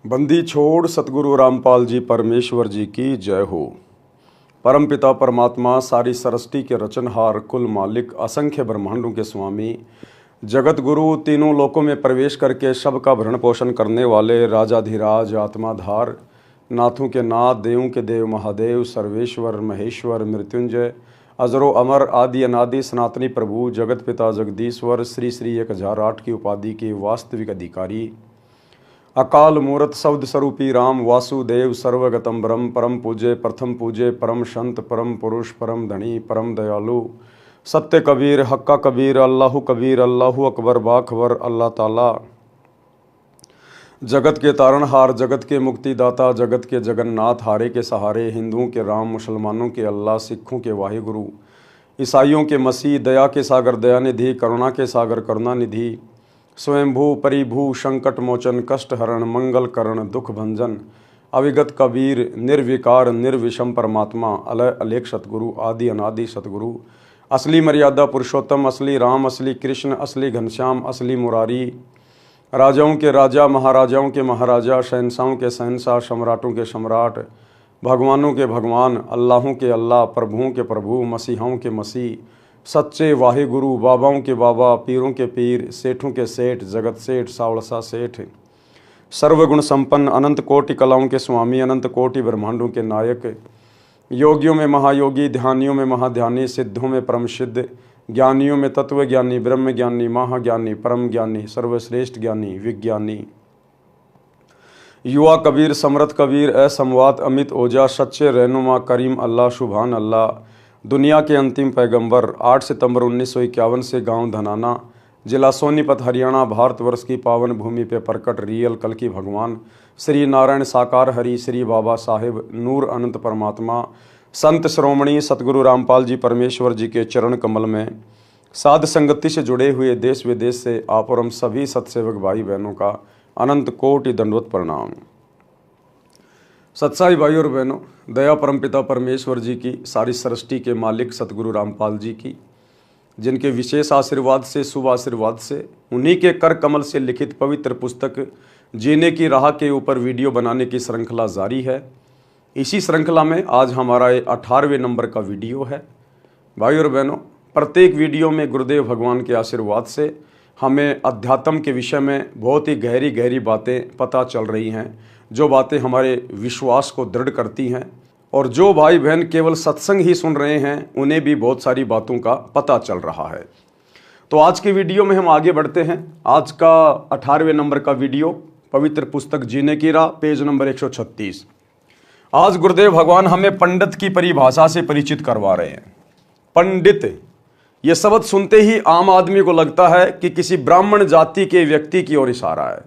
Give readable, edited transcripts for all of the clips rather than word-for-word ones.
बंदी छोड़ सतगुरु रामपाल जी परमेश्वर जी की जय हो। परमपिता परमात्मा सारी सृष्टि के रचनहार, कुल मालिक, असंख्य ब्रह्मांडों के स्वामी, जगत गुरु, तीनों लोकों में प्रवेश करके सबका भरण पोषण करने वाले राजाधिराज, आत्माधार, नाथों के नाथ, देवों के देव महादेव, सर्वेश्वर, महेश्वर, मृत्युंजय, अजरो अमर, आदि अनादि, सनातनी प्रभु, जगत पिता जगदीश्वर, श्री श्री 1008 की उपाधि के वास्तविक अधिकारी, अकाल मूर्त शब्द स्वरूपी राम वासुदेव, सर्वगतम ब्रह्म, परम पूज्य, प्रथम पूज्य, परम संत, परम पुरुष, परम धनी, परम दयालु, सत्य कबीर, हक्का कबीर, अल्लाहु कबीर, अल्लाहु अकबर, बाखबर, अल्लाह ताला, जगत के तारणहार, जगत के मुक्तिदाता, जगत के जगन्नाथ, हारे के सहारे, हिंदुओं के राम, मुसलमानों के अल्लाह, सिखों के वाहिगुरु, ईसाइयों के मसीह, दया के सागर दयानिधि, करुणा के सागर करुणानिधि, स्वयंभू परिभू, संकट मोचन, कष्ट हरण, मंगल करण, दुख भंजन, अविगत कबीर, निर्विकार निर्विषम परमात्मा, अलय अलेख सतगुरु, आदि अनादि सतगुरु, असली मर्यादा पुरुषोत्तम, असली राम, असली कृष्ण, असली घनश्याम, असली मुरारी, राजाओं के राजा, महाराजाओं के महाराजा, शहंशाहों के शहंशाह, सम्राटों के सम्राट, भगवानों के भगवान, अल्लाहों के अल्लाह, प्रभुओं के प्रभु, मसीहों के मसीह, सच्चे वाहिगुरु, बाबाओं के बाबा, पीरों के पीर, सेठों के सेठ, जगत सेठ, सावड़सा सेठ, सर्वगुण संपन्न, अनंत कोटि कलाओं के स्वामी, अनंत कोटि ब्रह्मांडों के नायक, योगियों में महायोगी, ध्यानियों में महाध्यानी, सिद्धों में परम सिद्ध, ज्ञानियों में तत्व ज्ञानी, ब्रह्म ज्ञानी, महाज्ञानी, परम ज्ञानी, सर्वश्रेष्ठ ज्ञानी, विज्ञानी, युवा कबीर, समरथ कबीर, असमवात, अमित ओजा, सच्चे रहनुमा, करीम अल्लाह, सुभान अल्लाह, दुनिया के अंतिम पैगंबर, 8 सितंबर 1951 से गांव धनाना, जिला सोनीपत, हरियाणा, भारतवर्ष की पावन भूमि पे प्रकट रियल कल की भगवान श्री नारायण साकार हरि, श्री बाबा साहेब नूर अनंत परमात्मा, संत श्रोमणी सतगुरु रामपाल जी परमेश्वर जी के चरण कमल में साध संगति से जुड़े हुए देश विदेश से आप और हम सभी सत्सेवक भाई बहनों का अनंत कोटि दंडवत प्रणाम। सत्साई भाई और बहनों, दया परमपिता परमेश्वर जी की, सारी सृष्टि के मालिक सतगुरु रामपाल जी की, जिनके विशेष आशीर्वाद से, शुभ आशीर्वाद से, उन्हीं के कर कमल से लिखित पवित्र पुस्तक जीने की राह के ऊपर वीडियो बनाने की श्रृंखला जारी है। इसी श्रृंखला में आज हमारा ये 18वें नंबर का वीडियो है। भाई और बहनों, प्रत्येक वीडियो में गुरुदेव भगवान के आशीर्वाद से हमें अध्यात्म के विषय में बहुत ही गहरी गहरी बातें पता चल रही हैं, जो बातें हमारे विश्वास को दृढ़ करती हैं, और जो भाई बहन केवल सत्संग ही सुन रहे हैं उन्हें भी बहुत सारी बातों का पता चल रहा है। तो आज के वीडियो में हम आगे बढ़ते हैं। आज का 18वें नंबर का वीडियो, पवित्र पुस्तक जीने की राह, पेज नंबर 136। आज गुरुदेव भगवान हमें पंडित की परिभाषा से परिचित करवा रहे हैं। पंडित, यह शब्द सुनते ही आम आदमी को लगता है कि किसी ब्राह्मण जाति के व्यक्ति की ओर इशारा है,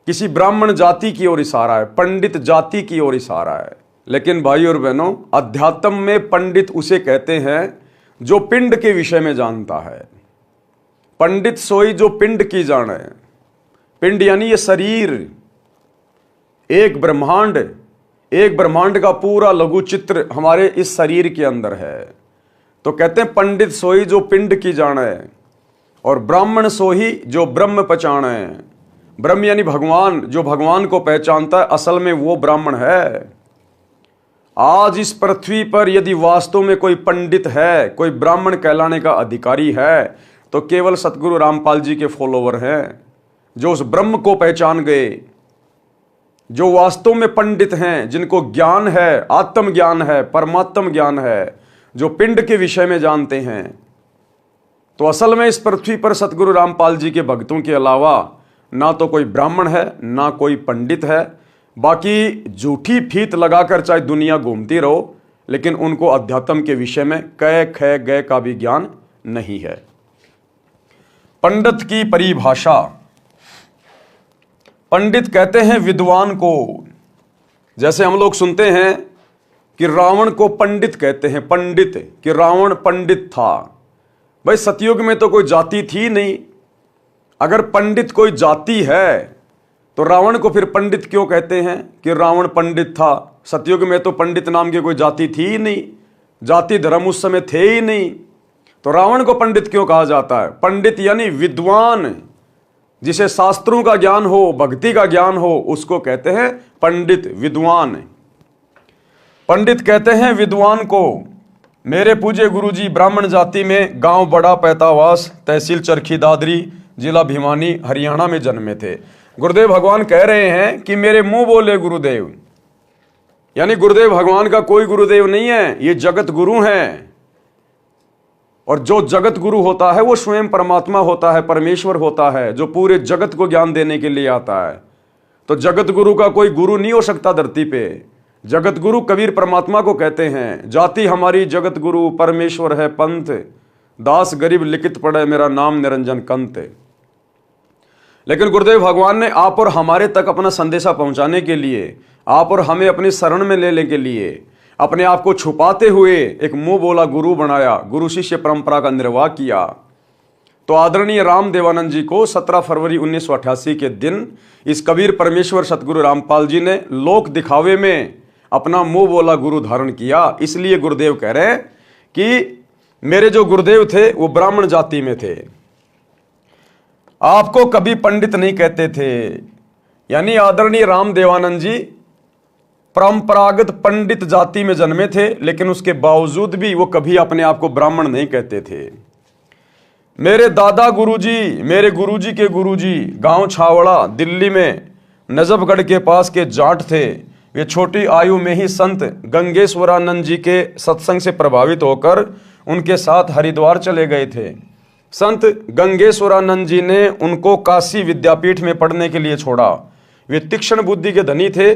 किसी ब्राह्मण जाति की ओर इशारा है, पंडित जाति की ओर इशारा है। लेकिन भाई और बहनों, अध्यात्म में पंडित उसे कहते हैं जो पिंड के विषय में जानता है। पंडित सोई जो पिंड की जाने। पिंड यानी ये शरीर, एक ब्रह्मांड का पूरा लघु चित्र हमारे इस शरीर के अंदर है। तो कहते हैं पंडित सोई जो पिंड की जाने, और ब्राह्मण सोई जो ब्रह्म पहचाने। ब्रह्म यानी भगवान, जो भगवान को पहचानता है, असल में वो ब्राह्मण है। आज इस पृथ्वी पर यदि वास्तव में कोई पंडित है, कोई ब्राह्मण कहलाने का अधिकारी है, तो केवल सतगुरु रामपाल जी के फॉलोवर हैं, जो उस ब्रह्म को पहचान गए, जो वास्तव में पंडित हैं, जिनको ज्ञान है, आत्म ज्ञान है, परमात्म ज्ञान है, जो पिंड के विषय में जानते हैं। तो असल में इस पृथ्वी पर सतगुरु रामपाल जी के भक्तों के अलावा ना तो कोई ब्राह्मण है, ना कोई पंडित है। बाकी झूठी फीत लगाकर चाहे दुनिया घूमती रहो, लेकिन उनको अध्यात्म के विषय में कै ख गय का भी ज्ञान नहीं है। पंडित की परिभाषा, पंडित कहते हैं विद्वान को। जैसे हम लोग सुनते हैं कि रावण को पंडित कहते हैं, पंडित, कि रावण पंडित था। भाई सतयुग में तो कोई जाति थी नहीं। अगर पंडित कोई जाति है तो रावण को फिर पंडित क्यों कहते हैं कि रावण पंडित था? सतयुग में तो पंडित नाम की कोई जाति थी ही नहीं, जाति धर्म उस समय थे ही नहीं। तो रावण को पंडित क्यों कहा जाता है? पंडित यानी विद्वान, जिसे शास्त्रों का ज्ञान हो, भक्ति का ज्ञान हो, उसको कहते हैं पंडित, विद्वान। पंडित कहते हैं विद्वान को। मेरे पूज्य गुरुजी ब्राह्मण जाति में गांव बड़ा पैतावास, तहसील चरखी दादरी, जिला भिवानी, हरियाणा में जन्मे थे। गुरुदेव भगवान कह रहे हैं कि मेरे मुंह बोले गुरुदेव, यानी गुरुदेव भगवान का कोई गुरुदेव नहीं है, ये जगत गुरु हैं। और जो जगत गुरु होता है वो स्वयं परमात्मा होता है, परमेश्वर होता है, जो पूरे जगत को ज्ञान देने के लिए आता है। तो जगत गुरु का कोई गुरु नहीं हो सकता धरती पे। जगत गुरु कबीर परमात्मा को कहते हैं। जाति हमारी जगत गुरु, परमेश्वर है पंथ, दास गरीब लिखित पढ़े, मेरा नाम निरंजन कंत। लेकिन गुरुदेव भगवान ने आप और हमारे तक अपना संदेशा पहुंचाने के लिए, आप और हमें अपनी शरण में लेने के लिए अपने आप को छुपाते हुए एक मुंह बोला गुरु बनाया, गुरु शिष्य परंपरा का निर्वाह किया। तो आदरणीय राम देवानंद जी को 17 फरवरी 1988 के दिन इस कबीर परमेश्वर सतगुरु रामपाल जी ने लोक दिखावे में अपना मुंह बोला गुरु धारण किया। इसलिए गुरुदेव कह रहे हैं कि मेरे जो गुरुदेव थे वो ब्राह्मण जाति में थे, आपको कभी पंडित नहीं कहते थे। यानी आदरणीय राम देवानंद जी परंपरागत पंडित जाति में जन्मे थे, लेकिन उसके बावजूद भी वो कभी अपने आप को ब्राह्मण नहीं कहते थे। मेरे दादा गुरुजी, मेरे गुरुजी के गुरुजी गांव छावड़ा दिल्ली में नजफगढ़ के पास के जाट थे। वे छोटी आयु में ही संत गंगेश्वरानंद जी के सत्संग से प्रभावित होकर उनके साथ हरिद्वार चले गए थे। संत गंगेश्वरानंद जी ने उनको काशी विद्यापीठ में पढ़ने के लिए छोड़ा। वे तीक्ष्ण बुद्धि के धनी थे।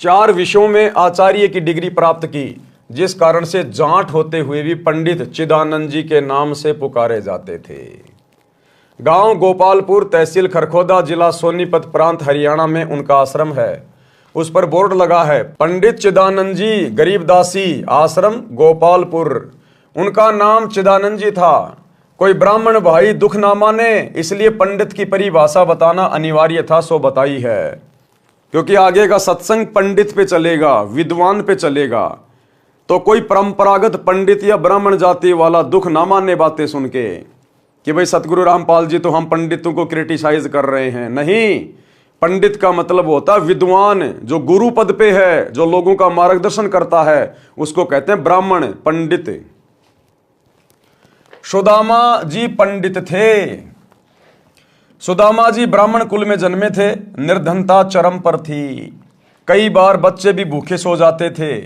4 विषयों में आचार्य की डिग्री प्राप्त की, जिस कारण से जाट होते हुए भी पंडित चिदानंद जी के नाम से पुकारे जाते थे। गांव गोपालपुर, तहसील खरखोदा, जिला सोनीपत प्रांत, हरियाणा में उनका आश्रम है। उस पर बोर्ड लगा है, पंडित चिदानंद जी गरीबदासी आश्रम गोपालपुर। उनका नाम चिदानंद जी था। कोई ब्राह्मण भाई दुख ना माने, इसलिए पंडित की परिभाषा बताना अनिवार्य था, सो बताई है। क्योंकि आगे का सत्संग पंडित पे चलेगा, विद्वान पे चलेगा। तो कोई परंपरागत पंडित या ब्राह्मण जाति वाला दुख ना मानने बातें सुन के कि भाई सतगुरु रामपाल जी तो हम पंडितों को क्रिटिसाइज कर रहे हैं। नहीं, पंडित का मतलब होता है विद्वान, जो गुरु पद पे है, जो लोगों का मार्गदर्शन करता है, उसको कहते हैं ब्राह्मण, पंडित। सुदामा जी पंडित थे। सुदामा जी ब्राह्मण कुल में जन्मे थे। निर्धनता चरम पर थी। कई बार बच्चे भी भूखे सो जाते थे।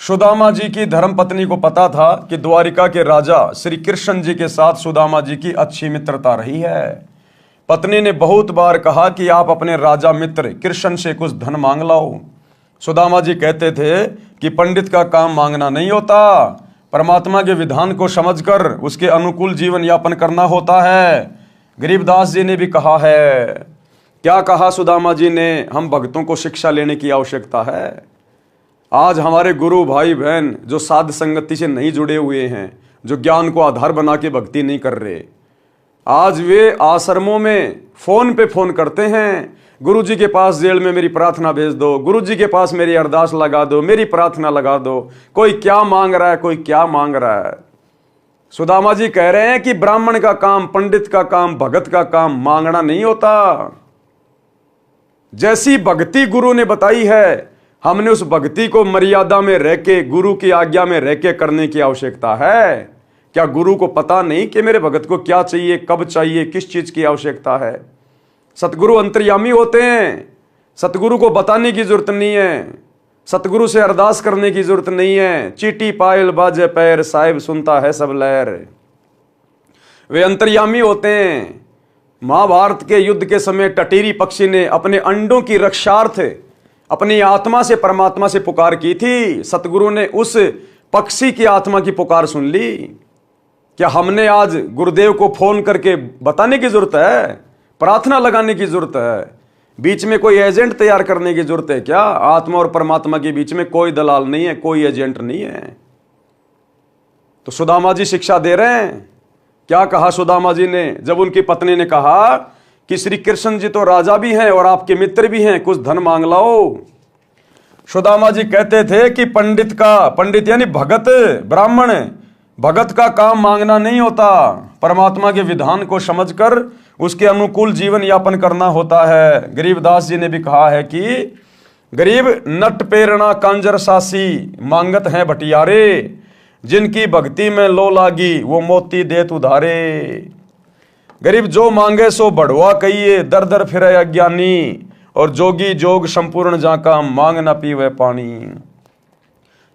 सुदामा जी की धर्मपत्नी को पता था कि द्वारिका के राजा श्री कृष्ण जी के साथ सुदामा जी की अच्छी मित्रता रही है। पत्नी ने बहुत बार कहा कि आप अपने राजा मित्र कृष्ण से कुछ धन मांग लाओ। सुदामा जी कहते थे कि पंडित का काम मांगना नहीं होता, परमात्मा के विधान को समझकर उसके अनुकूल जीवन यापन करना होता है। गरीबदास जी ने भी कहा है। क्या कहा सुदामा जी ने? हम भक्तों को शिक्षा लेने की आवश्यकता है। आज हमारे गुरु भाई बहन जो साध संगति से नहीं जुड़े हुए हैं, जो ज्ञान को आधार बना के भक्ति नहीं कर रहे, आज वे आश्रमों में फोन पे फोन करते हैं, गुरु जी के पास जेल में मेरी प्रार्थना भेज दो, गुरु जी के पास मेरी अरदास लगा दो, मेरी प्रार्थना लगा दो। कोई क्या मांग रहा है, कोई क्या मांग रहा है। सुदामा जी कह रहे हैं कि ब्राह्मण का काम, पंडित का काम, भगत का काम मांगना नहीं होता। जैसी भक्ति गुरु ने बताई है, हमने उस भक्ति को मर्यादा में रह के, गुरु की आज्ञा में रह के करने की आवश्यकता है। क्या गुरु को पता नहीं कि मेरे भगत को क्या चाहिए, कब चाहिए, किस चीज की आवश्यकता है? सतगुरु अंतर्यामी होते हैं। सतगुरु को बताने की जरूरत नहीं है, सतगुरु से अरदास करने की जरूरत नहीं है। चीटी पायल बाजे पैर, साहिब सुनता है सब लहर। वे अंतर्यामी होते हैं। महाभारत के युद्ध के समय टटीरी पक्षी ने अपने अंडों की रक्षार्थ अपनी आत्मा से परमात्मा से पुकार की थी। सतगुरु ने उस पक्षी की आत्मा की पुकार सुन ली। क्या हमने आज गुरुदेव को फोन करके बताने की जरूरत है? प्रार्थना लगाने की जरूरत है? बीच में कोई एजेंट तैयार करने की जरूरत है क्या? आत्मा और परमात्मा के बीच में कोई दलाल नहीं है, कोई एजेंट नहीं है। तो सुदामा जी शिक्षा दे रहे हैं। क्या कहा सुदामा जी ने जब उनकी पत्नी ने कहा कि श्री कृष्ण जी तो राजा भी हैं और आपके मित्र भी हैं, कुछ धन मांग लाओ। सुदामा जी कहते थे कि पंडित यानी भगत, ब्राह्मण, भगत का काम मांगना नहीं होता, परमात्मा के विधान को समझकर उसके अनुकूल जीवन यापन करना होता है। गरीबदास जी ने भी कहा है कि गरीब नट प्रेरणा कांजर सासी मांगत हैं भटियारे, जिनकी भक्ति में लो लागी वो मोती देत उधारे। गरीब जो मांगे सो बढ़वा कहिए, दर दर फिरे अज्ञानी, और जोगी जोग संपूर्ण जाका मांग न पीवे पानी।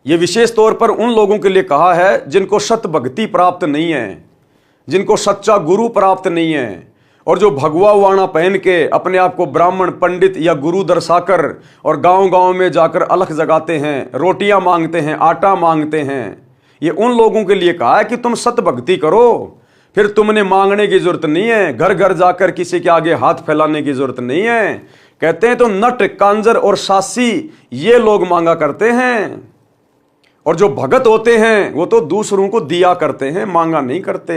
ये विशेष तौर पर उन लोगों के लिए कहा है जिनको सत भक्ति प्राप्त नहीं है, जिनको सच्चा गुरु प्राप्त नहीं है, और जो भगवा वाणा पहन के अपने आप को ब्राह्मण पंडित या गुरु दर्शाकर और गांव गांव में जाकर अलख जगाते हैं, रोटियां मांगते हैं, आटा मांगते हैं। ये उन लोगों के लिए कहा है कि तुम सत भक्ति करो, फिर तुमने मांगने की जरूरत नहीं है, घर घर जाकर किसी के आगे हाथ फैलाने की जरूरत नहीं है। कहते हैं तो नट कांजर और सासी ये लोग मांगा करते हैं, और जो भगत होते हैं वो तो दूसरों को दिया करते हैं, मांगा नहीं करते।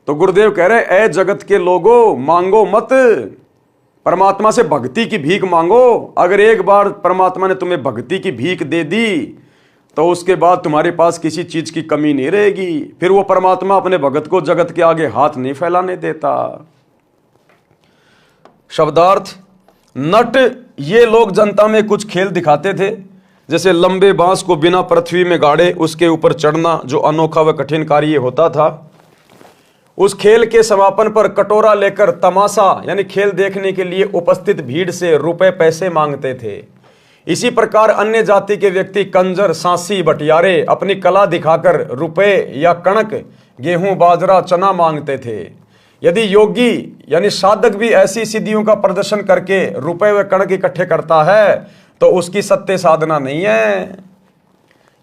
तो गुरुदेव कह रहे ए जगत के लोगों, मांगो मत, परमात्मा से भक्ति की भीख मांगो। अगर एक बार परमात्मा ने तुम्हें भक्ति की भीख दे दी तो उसके बाद तुम्हारे पास किसी चीज की कमी नहीं रहेगी। फिर वो परमात्मा अपने भगत को जगत के आगे हाथ नहीं फैलाने देता। शब्दार्थ, नट ये लोग जनता में कुछ खेल दिखाते थे, जैसे लंबे बांस को बिना पृथ्वी में गाड़े उसके ऊपर चढ़ना, जो अनोखा व कठिन कार्य होता था। उस खेल के समापन पर कटोरा लेकर तमाशा यानी खेल देखने के लिए उपस्थित भीड़ से रुपए पैसे मांगते थे। इसी प्रकार अन्य जाति के व्यक्ति कंजर, सांसी, बटियारे अपनी कला दिखाकर रुपए या कणक, गेहूं, बाजरा, चना मांगते थे। यदि योगी यानी साधक भी ऐसी सिद्धियों का प्रदर्शन करके रुपए व कणक इकट्ठे करता है तो उसकी सत्य साधना नहीं है।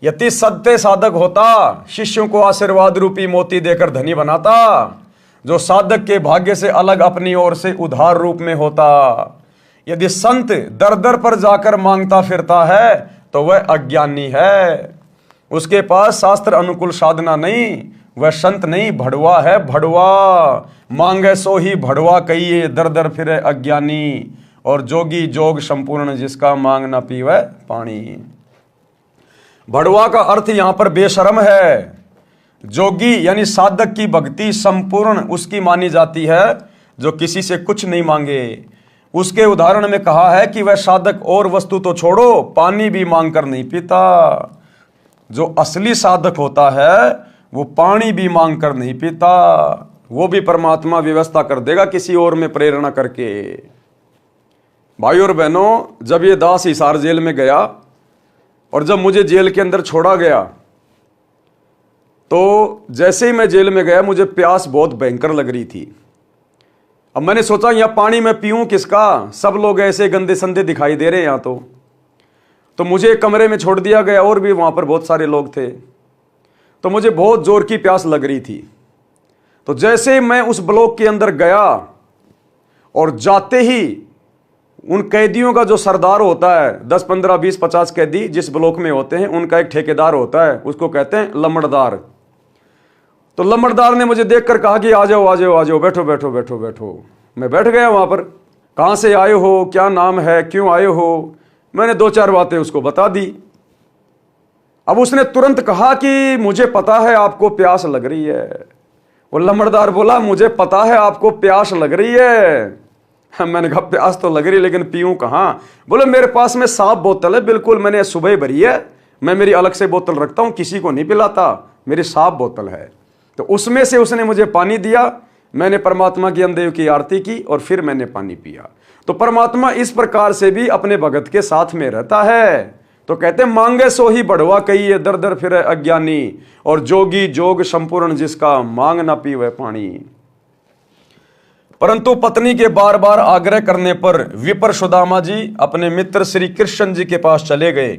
यदि सत्य साधक होता, शिष्यों को आशीर्वाद रूपी मोती देकर धनी बनाता, जो साधक के भाग्य से अलग अपनी ओर से उधार रूप में होता। यदि संत दर दर पर जाकर मांगता फिरता है तो वह अज्ञानी है, उसके पास शास्त्र अनुकूल साधना नहीं, वह संत नहीं, भड़वा है, भड़वा। मांगे सो ही भड़वा कहिए, दर दर फिरे अज्ञानी, और जोगी जोग संपूर्ण जिसका मांग ना पीवे पानी। भड़वा का अर्थ यहां पर बेशरम है। जोगी यानी साधक की भक्ति संपूर्ण उसकी मानी जाती है जो किसी से कुछ नहीं मांगे। उसके उदाहरण में कहा है कि वह साधक और वस्तु तो छोड़ो, पानी भी मांगकर नहीं पीता। जो असली साधक होता है वो पानी भी मांगकर नहीं पीता, वो भी परमात्मा व्यवस्था कर देगा किसी और में प्रेरणा करके। भाई और बहनों, जब ये दास हिसार जेल में गया और जब मुझे जेल के अंदर छोड़ा गया तो जैसे ही मैं जेल में गया मुझे प्यास बहुत भयंकर लग रही थी। अब मैंने सोचा यहां पानी मैं पीऊं किसका, सब लोग ऐसे गंदे संदे दिखाई दे रहे हैं यहां तो मुझे एक कमरे में छोड़ दिया गया, और भी वहां पर बहुत सारे लोग थे। तो मुझे बहुत जोर की प्यास लग रही थी। तो जैसे मैं उस ब्लॉक के अंदर गया और जाते ही उन कैदियों का जो सरदार होता है, 10, 15, 20, 50 कैदी जिस ब्लॉक में होते हैं, उनका एक ठेकेदार होता है, उसको कहते हैं लम्बड़दार। तो लम्बड़दार ने मुझे देखकर कहा कि आ जाओ आ जाओ आ जाओ, बैठो बैठो बैठो बैठो। मैं बैठ गया वहां पर। कहां से आए हो, क्या नाम है, क्यों आए हो, मैंने 2-4 बातें उसको बता दी। अब उसने तुरंत कहा कि मुझे पता है आपको प्यास लग रही है। वो लम्बड़दार बोला मुझे पता है आपको प्यास लग रही है। मैंने कहा प्यास तो लग रही लेकिन पीऊं कहां। बोले मेरे पास में साफ बोतल है, बिल्कुल मैंने सुबह भरी है, मैं मेरी अलग से बोतल रखता हूं, किसी को नहीं पिलाता, मेरी साफ बोतल है। तो उसमें से उसने मुझे पानी दिया, मैंने परमात्मा की अंदेव की आरती की और फिर मैंने पानी पिया। तो परमात्मा इस प्रकार से भी अपने भगत के साथ में रहता है। तो कहते मांगे सो ही बढ़वा कहिए, दर दर फिरे अज्ञानी, और जोगी जोग संपूर्ण जिसका मांग ना पीवे पानी। परंतु पत्नी के बार बार आग्रह करने पर विपर सुदामा जी अपने मित्र श्री कृष्ण जी के पास चले गए।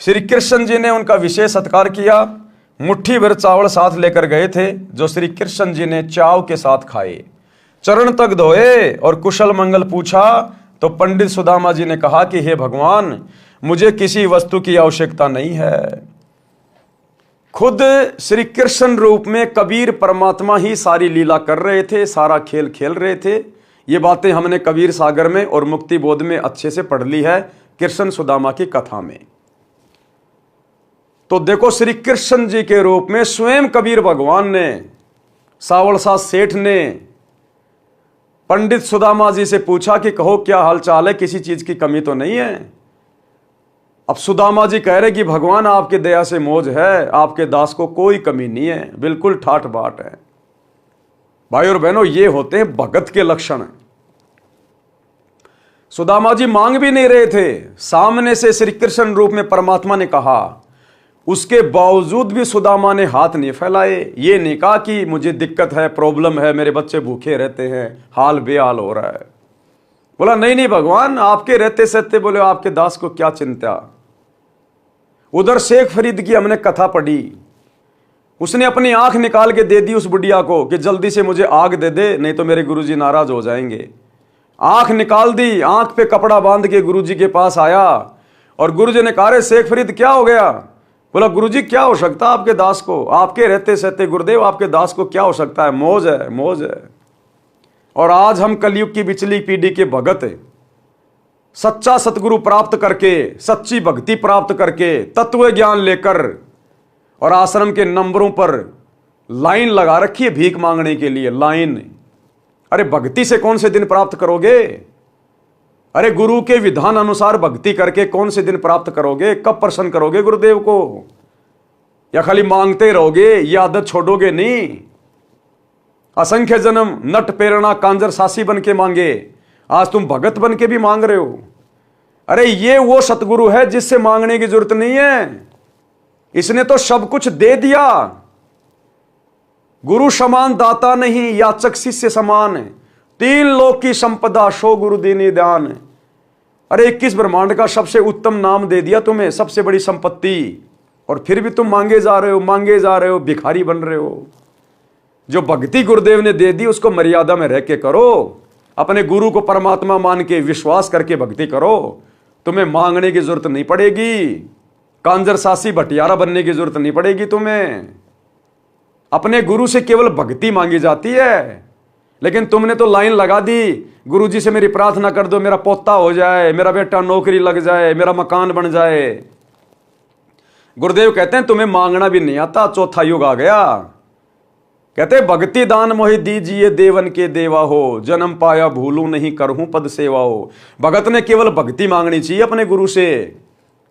श्री कृष्ण जी ने उनका विशेष सत्कार किया। मुट्ठी भर चावल साथ लेकर गए थे जो श्री कृष्ण जी ने चाव के साथ खाए। चरण तक धोए और कुशल मंगल पूछा तो पंडित सुदामा जी ने कहा कि हे भगवान, मुझे किसी वस्तु की आवश्यकता नहीं है। खुद श्री कृष्ण रूप में कबीर परमात्मा ही सारी लीला कर रहे थे, सारा खेल खेल रहे थे। ये बातें हमने कबीर सागर में और मुक्ति बोध में अच्छे से पढ़ ली है, कृष्ण सुदामा की कथा में। तो देखो श्री कृष्ण जी के रूप में स्वयं कबीर भगवान ने, सावल साथ सेठ ने पंडित सुदामा जी से पूछा कि कहो क्या हाल चाल है, किसी चीज की कमी तो नहीं है। अब सुदामा जी कह रहे कि भगवान आपकी दया से मौज है, आपके दास को कोई कमी नहीं है, बिल्कुल ठाठ बाट है। भाई और बहनों, ये होते हैं भगत के लक्षण। सुदामा जी मांग भी नहीं रहे थे, सामने से श्री कृष्ण रूप में परमात्मा ने कहा, उसके बावजूद भी सुदामा ने हाथ नहीं फैलाए। ये नहीं कहा कि मुझे दिक्कत है, प्रॉब्लम है, मेरे बच्चे भूखे रहते हैं, हाल बेहाल हो रहा है। बोला नहीं नहीं भगवान, आपके रहते सहते बोले आपके दास को क्या चिंता। उधर शेख फरीद की हमने कथा पढ़ी, उसने अपनी आंख निकाल के दे दी उस बुढ़िया को कि जल्दी से मुझे आग दे दे, नहीं तो मेरे गुरुजी नाराज हो जाएंगे। आंख निकाल दी, आंख पे कपड़ा बांध के गुरुजी के पास आया और गुरुजी ने कहा, रे शेख फरीद क्या हो गया। बोला गुरुजी क्या हो सकता आपके दास को, आपके रहते सहते गुरुदेव आपके दास को क्या हो सकता है, मौज है मौज है। और आज हम कलयुग की बिचली पीढ़ी के भगत सच्चा सतगुरु प्राप्त करके, सच्ची भक्ति प्राप्त करके, तत्व ज्ञान लेकर और आश्रम के नंबरों पर लाइन लगा रखी है भीख मांगने के लिए, लाइन। अरे भक्ति से कौन से दिन प्राप्त करोगे, अरे गुरु के विधान अनुसार भक्ति करके कौन से दिन प्राप्त करोगे, कब प्रसन्न करोगे गुरुदेव को, या खाली मांगते रहोगे, ये आदत छोड़ोगे नहीं। असंख्य जन्म नट प्रेरणा कांजर सासी बन के मांगे, आज तुम भगत बन के भी मांग रहे हो। अरे ये वो सतगुरु है जिससे मांगने की जरूरत नहीं है, इसने तो सब कुछ दे दिया। गुरु समान दाता नहीं, याचक शिष्य समान है, 3 लोक की संपदा सो गुरु दीनी दान। अरे 21 ब्रह्मांड का सबसे उत्तम नाम दे दिया तुम्हें, सबसे बड़ी संपत्ति, और फिर भी तुम मांगे जा रहे हो, मांगे जा रहे हो, भिखारी बन रहे हो। जो भक्ति गुरुदेव ने दे दी उसको मर्यादा में रह के करो, अपने गुरु को परमात्मा मान के विश्वास करके भक्ति करो, तुम्हें मांगने की जरूरत नहीं पड़ेगी, कांजर सासी भटियारा बनने की जरूरत नहीं पड़ेगी तुम्हें। अपने गुरु से केवल भक्ति मांगी जाती है, लेकिन तुमने तो लाइन लगा दी, गुरुजी से मेरी प्रार्थना कर दो, मेरा पोता हो जाए, मेरा बेटा नौकरी लग जाए, मेरा मकान बन जाए। गुरुदेव कहते हैं तुम्हें मांगना भी नहीं आता, चौथा युग आ गया। कहते भक्ति दान मोहि दीजिए देवन के देवा हो, जन्म पाया भूलू नहीं करहूं पद सेवा हो। भगत ने केवल भक्ति मांगनी चाहिए अपने गुरु से,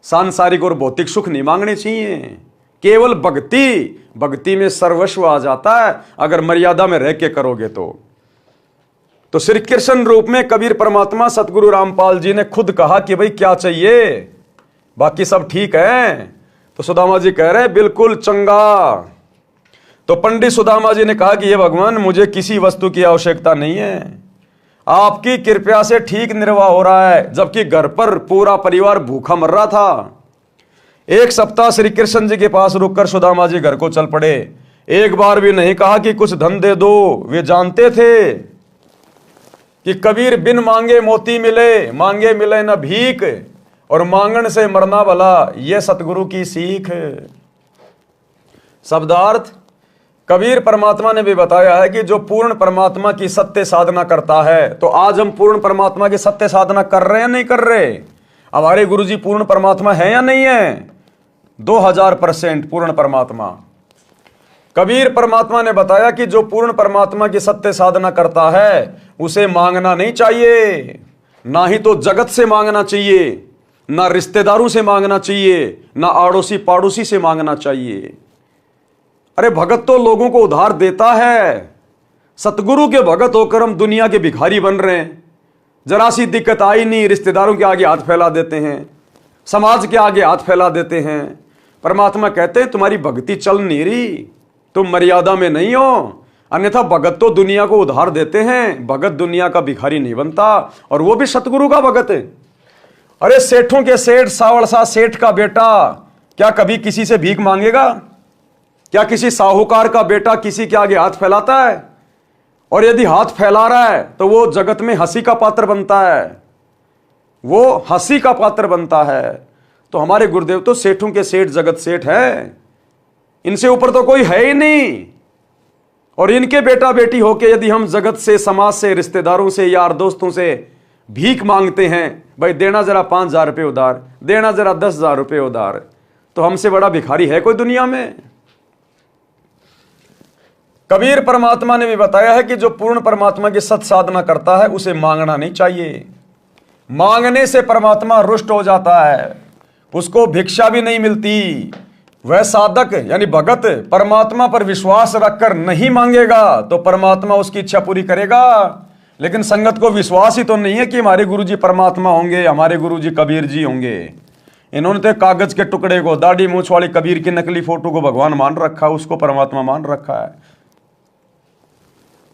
सांसारिक और भौतिक सुख नहीं मांगने चाहिए, केवल भक्ति। भक्ति में सर्वस्व आ जाता है अगर मर्यादा में रह के करोगे तो श्री कृष्ण रूप में कबीर परमात्मा सतगुरु रामपाल जी ने खुद कहा कि भाई क्या चाहिए, बाकी सब ठीक है। तो सुदामा जी कह रहे बिल्कुल चंगा। तो पंडित सुदामा जी ने कहा कि ये भगवान मुझे किसी वस्तु की आवश्यकता नहीं है, आपकी कृपया से ठीक निर्वाह हो रहा है, जबकि घर पर पूरा परिवार भूखा मर रहा था। 1 सप्ताह श्री कृष्ण जी के पास रुककर सुदामा जी घर को चल पड़े। एक बार भी नहीं कहा कि कुछ धन दे दो, वे जानते थे कि कबीर बिन मांगे मोती मिले, मांगे मिले न भीख, और मांगन से मरना भला, यह सतगुरु की सीख। शब्दार्थ कबीर परमात्मा ने भी बताया है कि जो पूर्ण परमात्मा की सत्य साधना करता है, तो आज हम पूर्ण परमात्मा की सत्य साधना कर रहे हैं नहीं कर रहे, हमारे गुरुजी पूर्ण परमात्मा है या नहीं है, 2000% पूर्ण परमात्मा। कबीर परमात्मा ने बताया कि जो पूर्ण परमात्मा की सत्य साधना करता है उसे मांगना नहीं चाहिए, ना ही तो जगत से मांगना चाहिए, ना रिश्तेदारों से मांगना चाहिए, ना आड़ोसी पाड़ोसी से मांगना चाहिए। अरे भगत तो लोगों को उधार देता है, सतगुरु के भगत होकर हम दुनिया के भिखारी बन रहे हैं। जरा सी दिक्कत आई नहीं, रिश्तेदारों के आगे हाथ फैला देते हैं, समाज के आगे हाथ फैला देते हैं। परमात्मा कहते हैं तुम्हारी भक्ति चल नहीं रही, तुम मर्यादा में नहीं हो, अन्यथा भगत तो दुनिया को उधार देते हैं, भगत दुनिया का भिखारी नहीं बनता, और वो भी सतगुरु का भगत है। अरे सेठों के सेठ सावड़ सा सेठ का बेटा क्या कभी किसी से भीख मांगेगा? क्या किसी साहूकार का बेटा किसी के आगे हाथ फैलाता है? और यदि हाथ फैला रहा है तो वो जगत में हंसी का पात्र बनता है, वो हंसी का पात्र बनता है। तो हमारे गुरुदेव तो सेठों के सेठ जगत सेठ है, इनसे ऊपर तो कोई है ही नहीं। और इनके बेटा बेटी होके यदि हम जगत से, समाज से, रिश्तेदारों से, यार दोस्तों से भीख मांगते हैं, भाई देना जरा 5000 रुपये उधार, देना जरा 10,000 रुपये उधार, तो हमसे बड़ा भिखारी है कोई दुनिया में? कबीर परमात्मा ने भी बताया है कि जो पूर्ण परमात्मा की सत साधना करता है उसे मांगना नहीं चाहिए। मांगने से परमात्मा रुष्ट हो जाता है, उसको भिक्षा भी नहीं मिलती। वह साधक यानी भगत परमात्मा पर विश्वास रखकर नहीं मांगेगा तो परमात्मा उसकी इच्छा पूरी करेगा। लेकिन संगत को विश्वास ही तो नहीं है कि हमारे गुरुजी परमात्मा होंगे, हमारे गुरुजी कबीर जी होंगे। इन्होंने तो कागज के टुकड़े को, दाढ़ी मूछ वाली कबीर की नकली फोटो को भगवान मान रखा, उसको परमात्मा मान रखा है।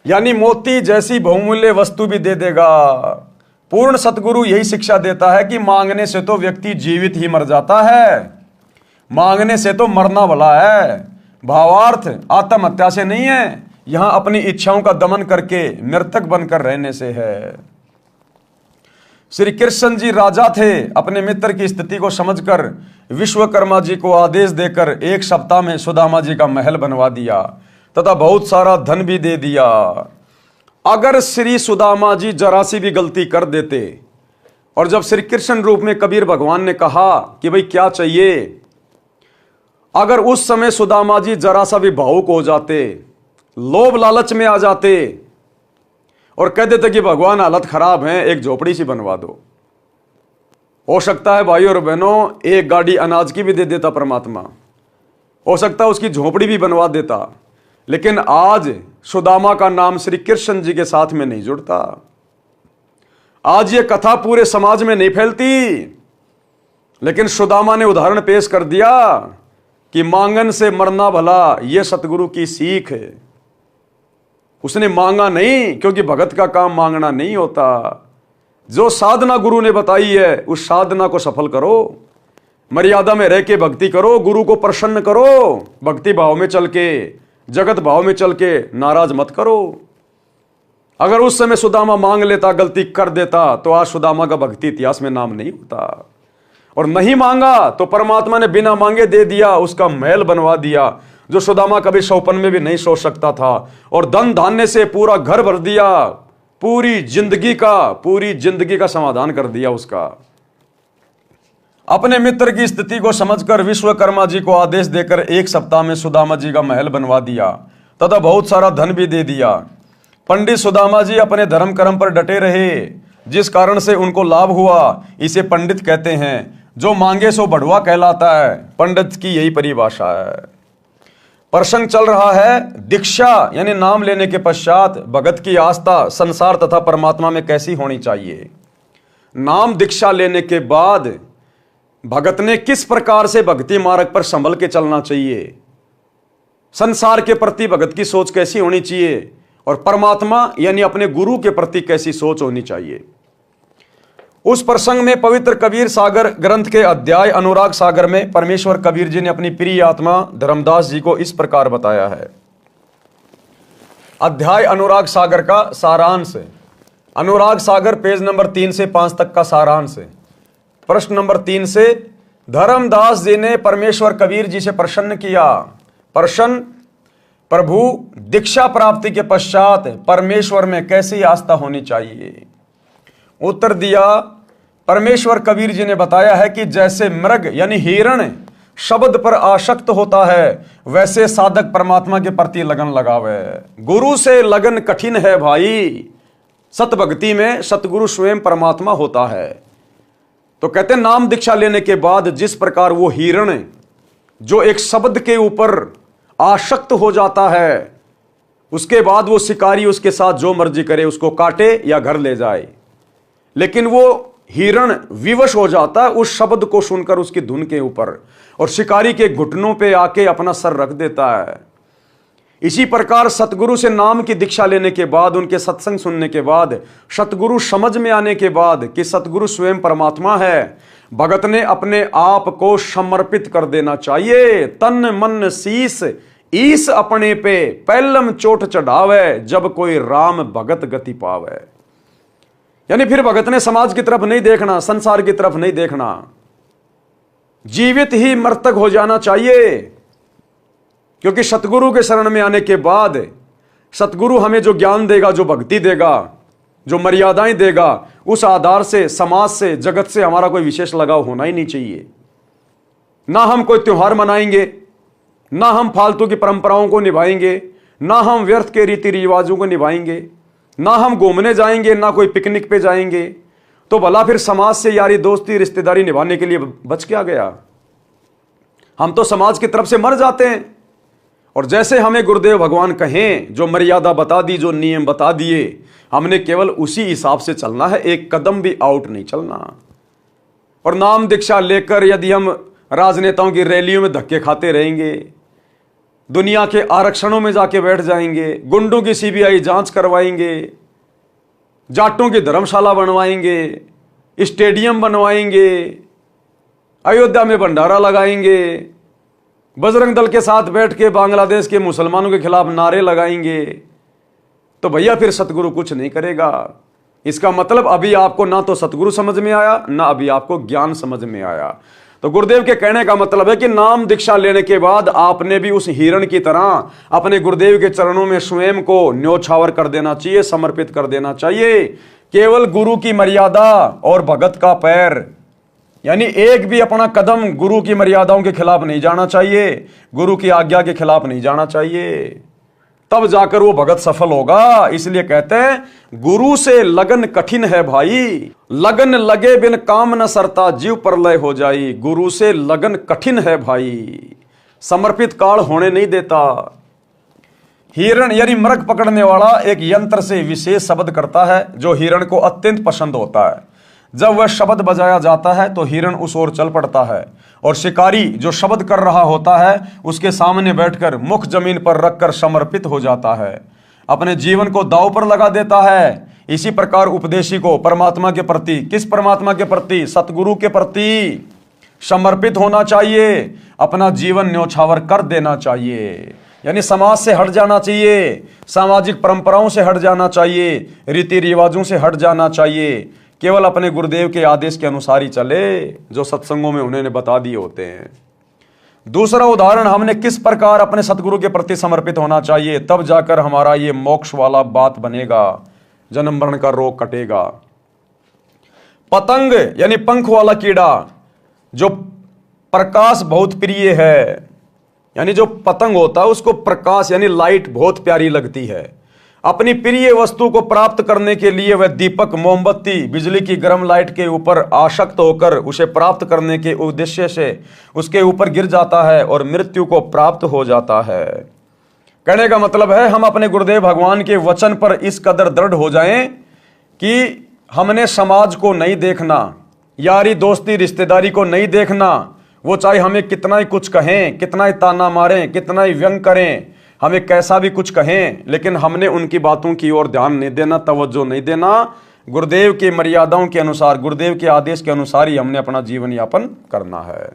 यानी मोती जैसी बहुमूल्य वस्तु भी दे देगा। पूर्ण सतगुरु यही शिक्षा देता है कि मांगने से तो व्यक्ति जीवित ही मर जाता है, मांगने से तो मरना भला है। भावार्थ आत्महत्या से नहीं है, यहां अपनी इच्छाओं का दमन करके मृतक बनकर रहने से है। श्री कृष्ण जी राजा थे, अपने मित्र की स्थिति को समझकर विश्वकर्मा जी को आदेश देकर एक सप्ताह में सुदामा जी का महल बनवा दिया तथा बहुत सारा धन भी दे दिया। अगर श्री सुदामा जी जरा सी भी गलती कर देते और जब श्री कृष्ण रूप में कबीर भगवान ने कहा कि भाई क्या चाहिए, अगर उस समय सुदामा जी जरा सा भी भावुक हो जाते, लोभ लालच में आ जाते और कह देते कि भगवान हालत खराब है, एक झोपड़ी सी बनवा दो, हो सकता है भाई और बहनों एक गाड़ी अनाज की भी दे देता परमात्मा, हो सकता है उसकी झोपड़ी भी बनवा देता। लेकिन आज सुदामा का नाम श्री कृष्ण जी के साथ में नहीं जुड़ता, आज ये कथा पूरे समाज में नहीं फैलती। लेकिन सुदामा ने उदाहरण पेश कर दिया कि मांगन से मरना भला, यह सतगुरु की सीख है। उसने मांगा नहीं, क्योंकि भगत का काम मांगना नहीं होता। जो साधना गुरु ने बताई है उस साधना को सफल करो, मर्यादा में रह के भक्ति करो, गुरु को प्रसन्न करो, भक्ति भाव में चल के, जगत भाव में चल के, नाराज मत करो। अगर उस समय सुदामा मांग लेता, गलती कर देता, तो आज सुदामा का भक्ति इतिहास में नाम नहीं होता। और नहीं मांगा तो परमात्मा ने बिना मांगे दे दिया, उसका महल बनवा दिया जो सुदामा कभी सौपन में भी नहीं सोच सकता था, और धन धान्य से पूरा घर भर दिया, पूरी जिंदगी का समाधान कर दिया उसका। अपने मित्र की स्थिति को समझकर विश्वकर्मा जी को आदेश देकर एक सप्ताह में सुदामा जी का महल बनवा दिया तथा बहुत सारा धन भी दे दिया। पंडित सुदामा जी अपने धर्म कर्म पर डटे रहे, जिस कारण से उनको लाभ हुआ। इसे पंडित कहते हैं, जो मांगे सो बढ़ुआ कहलाता है। पंडित की यही परिभाषा है। प्रसंग चल रहा है दीक्षा यानी नाम लेने के पश्चात भगत की आस्था संसार तथा परमात्मा में कैसी होनी चाहिए। नाम दीक्षा लेने के बाद भगत ने किस प्रकार से भक्ति मार्ग पर संभल के चलना चाहिए, संसार के प्रति भगत की सोच कैसी होनी चाहिए, और परमात्मा यानी अपने गुरु के प्रति कैसी सोच होनी चाहिए। उस प्रसंग में पवित्र कबीर सागर ग्रंथ के अध्याय अनुराग सागर में परमेश्वर कबीर जी ने अपनी प्रिय आत्मा धर्मदास जी को इस प्रकार बताया है। अध्याय अनुराग सागर का सारांश, अनुराग सागर पेज नंबर 3 से 5 तक का सारांश। प्रश्न नंबर 3 से, धर्मदास जी ने परमेश्वर कबीर जी से प्रसन्न किया। प्रश्न, प्रभु दीक्षा प्राप्ति के पश्चात परमेश्वर में कैसी आस्था होनी चाहिए। उत्तर दिया, परमेश्वर कबीर जी ने बताया है कि जैसे मृग यानी हिरण शब्द पर आसक्त होता है, वैसे साधक परमात्मा के प्रति लगन लगावे। गुरु से लगन कठिन है भाई, सत भक्ति में सतगुरु स्वयं परमात्मा होता है। तो कहते हैं नाम दीक्षा लेने के बाद जिस प्रकार वो हिरण जो एक शब्द के ऊपर आसक्त हो जाता है, उसके बाद वो शिकारी उसके साथ जो मर्जी करे, उसको काटे या घर ले जाए, लेकिन वो हिरण विवश हो जाता है उस शब्द को सुनकर उसकी धुन के ऊपर, और शिकारी के घुटनों पे आके अपना सर रख देता है। इसी प्रकार सतगुरु से नाम की दीक्षा लेने के बाद, उनके सत्संग सुनने के बाद, सतगुरु समझ में आने के बाद कि सतगुरु स्वयं परमात्मा है, भगत ने अपने आप को समर्पित कर देना चाहिए। तन मन शीस ईस अपने पे पहलम चोट चढ़ावे, जब कोई राम भगत गति पावे। यानी फिर भगत ने समाज की तरफ नहीं देखना, संसार की तरफ नहीं देखना, जीवित ही मृतक हो जाना चाहिए। क्योंकि सतगुरु के शरण में आने के बाद सतगुरु हमें जो ज्ञान देगा, जो भक्ति देगा, जो मर्यादाएं देगा, उस आधार से समाज से, जगत से हमारा कोई विशेष लगाव होना ही नहीं चाहिए। ना हम कोई त्योहार मनाएंगे, ना हम फालतू की परंपराओं को निभाएंगे, ना हम व्यर्थ के रीति रिवाजों को निभाएंगे, ना हम घूमने जाएंगे, ना कोई पिकनिक पे जाएंगे, तो भला फिर समाज से यारी दोस्ती रिश्तेदारी निभाने के लिए बच क्या गया? हम तो समाज की तरफ से मर जाते हैं। और जैसे हमें गुरुदेव भगवान कहें, जो मर्यादा बता दी, जो नियम बता दिए, हमने केवल उसी हिसाब से चलना है, एक कदम भी आउट नहीं चलना। और नाम दीक्षा लेकर यदि हम राजनेताओं की रैलियों में धक्के खाते रहेंगे, दुनिया के आरक्षणों में जाके बैठ जाएंगे, गुंडों की सीबीआई जांच करवाएंगे, जाटों की धर्मशाला बनवाएंगे, स्टेडियम बनवाएंगे, अयोध्या में भंडारा लगाएंगे, बजरंग दल के साथ बैठ के बांग्लादेश के मुसलमानों के खिलाफ नारे लगाएंगे, तो भैया फिर सतगुरु कुछ नहीं करेगा। इसका मतलब अभी आपको ना तो सतगुरु समझ में आया, ना अभी आपको ज्ञान समझ में आया। तो गुरुदेव के कहने का मतलब है कि नाम दीक्षा लेने के बाद आपने भी उस हिरण की तरह अपने गुरुदेव के चरणों में स्वयं को न्योछावर कर देना चाहिए, समर्पित कर देना चाहिए। केवल गुरु की मर्यादा और भगत का पैर, यानी एक भी अपना कदम गुरु की मर्यादाओं के खिलाफ नहीं जाना चाहिए, गुरु की आज्ञा के खिलाफ नहीं जाना चाहिए, तब जाकर वो भगत सफल होगा। इसलिए कहते हैं गुरु से लगन कठिन है भाई, लगन लगे बिन काम न सरता, जीव प्रलय हो जाई। गुरु से लगन कठिन है भाई, समर्पित काल होने नहीं देता। हिरण यानी मृग पकड़ने वाला एक यंत्र से विशेष शब्द करता है जो हिरण को अत्यंत पसंद होता है। जब वह शब्द बजाया जाता है तो हिरण उस ओर चल पड़ता है, और शिकारी जो शब्द कर रहा होता है उसके सामने बैठकर मुख जमीन पर रखकर समर्पित हो जाता है, अपने जीवन को दांव पर लगा देता है। इसी प्रकार उपदेशी को परमात्मा के प्रति, किस परमात्मा के प्रति? सतगुरु के प्रति समर्पित होना चाहिए, अपना जीवन न्योछावर कर देना चाहिए, यानी समाज से हट जाना चाहिए, सामाजिक परंपराओं से हट जाना चाहिए, रीति रिवाजों से हट जाना चाहिए, केवल अपने गुरुदेव के आदेश के अनुसार ही चले जो सत्संगों में उन्होंने बता दिए होते हैं। दूसरा उदाहरण, हमने किस प्रकार अपने सतगुरु के प्रति समर्पित होना चाहिए, तब जाकर हमारा ये मोक्ष वाला बात बनेगा, जन्म मरण का रोग कटेगा। पतंग यानी पंख वाला कीड़ा जो प्रकाश बहुत प्रिय है, यानी जो पतंग होता है उसको प्रकाश यानी लाइट बहुत प्यारी लगती है। अपनी प्रिय वस्तु को प्राप्त करने के लिए वह दीपक, मोमबत्ती, बिजली की गर्म लाइट के ऊपर आसक्त होकर उसे प्राप्त करने के उद्देश्य से उसके ऊपर गिर जाता है और मृत्यु को प्राप्त हो जाता है। कहने का मतलब है हम अपने गुरुदेव भगवान के वचन पर इस कदर दृढ़ हो जाएं कि हमने समाज को नहीं देखना, यारी दोस्ती रिश्तेदारी को नहीं देखना, वो चाहे हमें कितना ही कुछ कहें, कितना ही ताना मारें, कितना ही व्यंग करें, हमें कैसा भी कुछ कहें, लेकिन हमने उनकी बातों की ओर ध्यान नहीं देना, तवज्जो नहीं देना। गुरुदेव की मर्यादाओं के अनुसार, गुरुदेव के आदेश के अनुसार ही हमने अपना जीवन यापन करना है।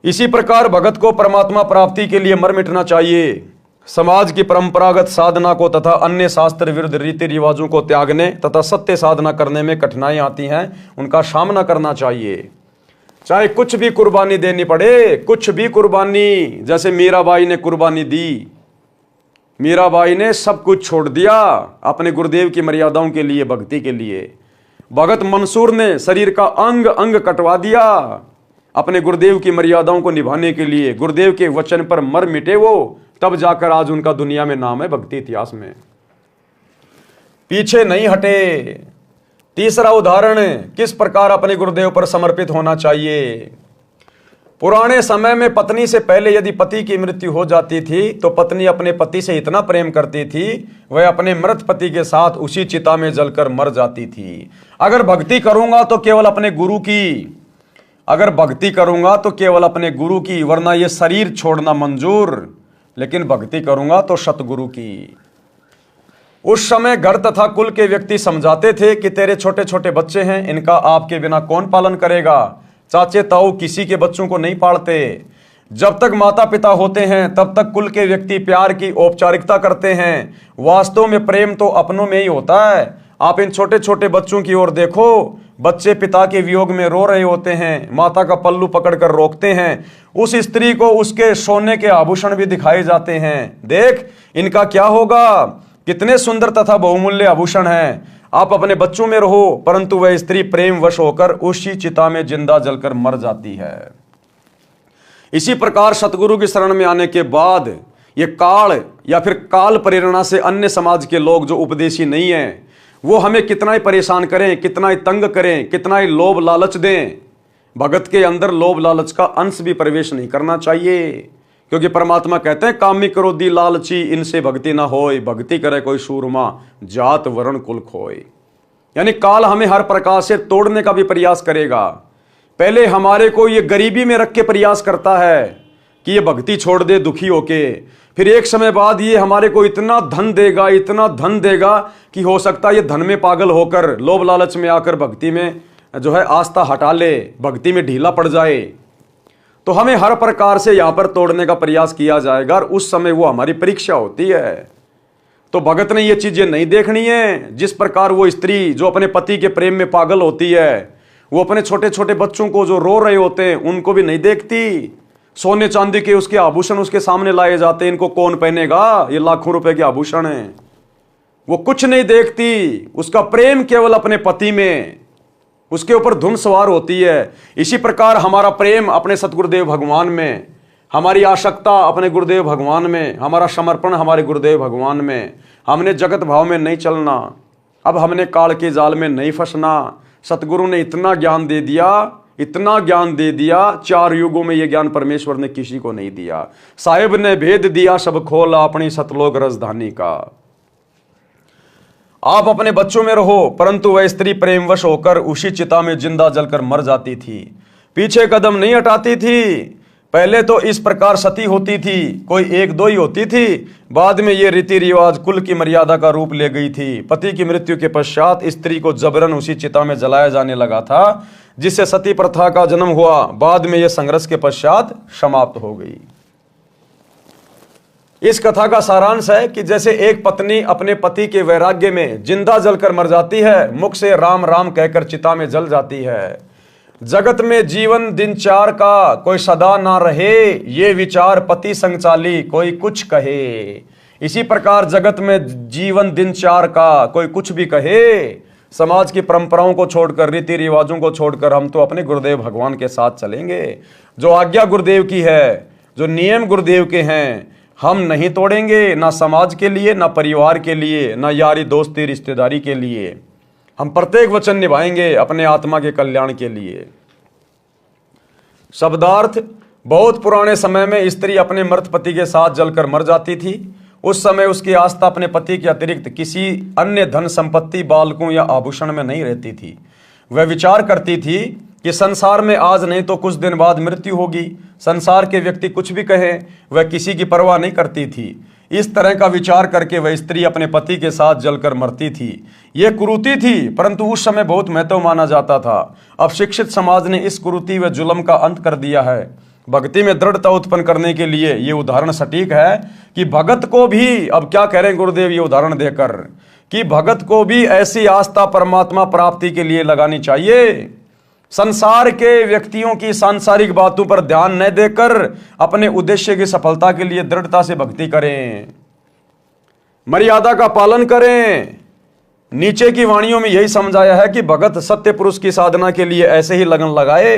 इसी प्रकार भगत को परमात्मा प्राप्ति के लिए मर मिटना चाहिए। समाज की परंपरागत साधना को तथा अन्य शास्त्र विरुद्ध रीति रिवाजों को त्यागने तथा सत्य साधना करने में कठिनाई आती हैं, उनका सामना करना चाहिए। चाहे कुछ भी कुर्बानी देनी पड़े, कुछ भी कुर्बानी, जैसे मीराबाई ने कुर्बानी दी, मीराबाई ने सब कुछ छोड़ दिया अपने गुरुदेव की मर्यादाओं के लिए, भक्ति के लिए। भगत मंसूर ने शरीर का अंग अंग कटवा दिया अपने गुरुदेव की मर्यादाओं को निभाने के लिए। गुरुदेव के वचन पर मर मिटे वो, तब जाकर आज उनका दुनिया में नाम है, भक्ति इतिहास में। पीछे नहीं हटे। तीसरा उदाहरण, किस प्रकार अपने गुरुदेव पर समर्पित होना चाहिए। पुराने समय में पत्नी से पहले यदि पति की मृत्यु हो जाती थी तो पत्नी अपने पति से इतना प्रेम करती थी, वह अपने मृत पति के साथ उसी चिता में जलकर मर जाती थी। अगर भक्ति करूंगा तो केवल अपने गुरु की, अगर भक्ति करूंगा तो केवल अपने गुरु की, वरना यह शरीर छोड़ना मंजूर, लेकिन भक्ति करूंगा तो सतगुरु की। उस समय घर तथा कुल के व्यक्ति समझाते थे कि तेरे छोटे छोटे बच्चे हैं, इनका आपके बिना कौन पालन करेगा। चाचे ताऊ किसी के बच्चों को नहीं पालते। जब तक माता पिता होते हैं तब तक कुल के व्यक्ति प्यार की औपचारिकता करते हैं। वास्तव में प्रेम तो अपनों में ही होता है। आप इन छोटे छोटे बच्चों की ओर देखो, बच्चे पिता के वियोग में रो रहे होते हैं, माता का पल्लू पकड़कर रोकते हैं। उस स्त्री को उसके सोने के आभूषण भी दिखाए जाते हैं, देख इनका क्या होगा, कितने सुंदर तथा बहुमूल्य आभूषण हैं। आप अपने बच्चों में रहो, परंतु वह स्त्री प्रेम वश होकर उसी चिता में जिंदा जलकर मर जाती है। इसी प्रकार सतगुरु की शरण में आने के बाद ये काल या फिर काल प्रेरणा से अन्य समाज के लोग जो उपदेशी नहीं हैं वो हमें कितना ही परेशान करें, कितना ही तंग करें, कितना ही लोभ लालच दें, भगत के अंदर लोभ लालच का अंश भी प्रवेश नहीं करना चाहिए। क्योंकि परमात्मा कहते हैं कामी क्रोधी लालची इनसे भक्ति ना होए, भक्ति करे कोई सूरमा जात वर्ण कुल खोए। यानी काल हमें हर प्रकार से तोड़ने का भी प्रयास करेगा। पहले हमारे को ये गरीबी में रख के प्रयास करता है कि ये भक्ति छोड़ दे दुखी होके, फिर एक समय बाद ये हमारे को इतना धन देगा, इतना धन देगा कि हो सकता है ये धन में पागल होकर लोभ लालच में आकर भक्ति में जो है आस्था हटा ले, भक्ति में ढीला पड़ जाए। तो हमें हर प्रकार से यहां पर तोड़ने का प्रयास किया जाएगा और उस समय वो हमारी परीक्षा होती है। तो भगत ने ये चीजें नहीं देखनी है। जिस प्रकार वो स्त्री जो अपने पति के प्रेम में पागल होती है, वो अपने छोटे छोटे बच्चों को जो रो रहे होते हैं उनको भी नहीं देखती। सोने चांदी के उसके आभूषण उसके सामने लाए जाते हैं, इनको कौन पहनेगा, ये लाखों रुपए के आभूषण हैं। वो कुछ नहीं देखती, उसका प्रेम केवल अपने पति में, उसके ऊपर धुन सवार होती है। इसी प्रकार हमारा प्रेम अपने सतगुरुदेव भगवान में, हमारी आसक्ता अपने गुरुदेव भगवान में, हमारा समर्पण हमारे गुरुदेव भगवान में। हमने जगत भाव में नहीं चलना, अब हमने काल के जाल में नहीं फंसना। सतगुरु ने इतना ज्ञान दे दिया, इतना ज्ञान दे दिया, 4 युगों में यह ज्ञान परमेश्वर ने किसी को नहीं दिया। साहिब ने भेद दिया सब खोला अपनी सतलोक राजधानी का। आप अपने बच्चों में रहो, परंतु वह स्त्री प्रेमवश होकर उसी चिता में जिंदा जलकर मर जाती थी, पीछे कदम नहीं हटाती थी। पहले तो इस प्रकार सती होती थी, कोई 1-2 ही होती थी, बाद में ये रीति रिवाज कुल की मर्यादा का रूप ले गई थी। पति की मृत्यु के पश्चात स्त्री को जबरन उसी चिता में जलाया जाने लगा था, जिससे सती प्रथा का जन्म हुआ। बाद में यह संघर्ष के पश्चात समाप्त हो गई। इस कथा का सारांश है कि जैसे एक पत्नी अपने पति के वैराग्य में जिंदा जलकर मर जाती है, मुख से राम राम कहकर चिता में जल जाती है। जगत में जीवन दिन 4 का कोई सदा ना रहे, ये विचार पति संग चाली कोई कुछ कहे। इसी प्रकार जगत में जीवन दिन 4 का कोई कुछ भी कहे, समाज की परंपराओं को छोड़कर, रीति रिवाजों को छोड़कर हम तो अपने गुरुदेव भगवान के साथ चलेंगे। जो आज्ञा गुरुदेव की है, जो नियम गुरुदेव के हैं, हम नहीं तोड़ेंगे, ना समाज के लिए, ना परिवार के लिए, ना यारी दोस्ती रिश्तेदारी के लिए। हम प्रत्येक वचन निभाएंगे अपने आत्मा के कल्याण के लिए। शब्दार्थ, बहुत पुराने समय में स्त्री अपने मृत पति के साथ जलकर मर जाती थी। उस समय उसकी आस्था अपने पति के अतिरिक्त किसी अन्य धन संपत्ति, बालकों या आभूषण में नहीं रहती थी। वह विचार करती थी कि संसार में आज नहीं तो कुछ दिन बाद मृत्यु होगी। संसार के व्यक्ति कुछ भी कहें, वह किसी की परवाह नहीं करती थी। इस तरह का विचार करके वह स्त्री अपने पति के साथ जलकर मरती थी। यह कुरीति थी, परंतु उस समय बहुत महत्व माना जाता था। अब शिक्षित समाज ने इस कुरीति व जुल्म का अंत कर दिया है। भक्ति में दृढ़ता उत्पन्न करने के लिए ये उदाहरण सटीक है कि भगत को भी, अब क्या कह रहे हैं गुरुदेव ये उदाहरण देकर, कि भगत को भी ऐसी आस्था परमात्मा प्राप्ति के लिए लगानी चाहिए। संसार के व्यक्तियों की सांसारिक बातों पर ध्यान न देकर अपने उद्देश्य की सफलता के लिए दृढ़ता से भक्ति करें, मर्यादा का पालन करें। नीचे की वाणियों में यही समझाया है कि भगत सत्य पुरुष की साधना के लिए ऐसे ही लगन लगाए,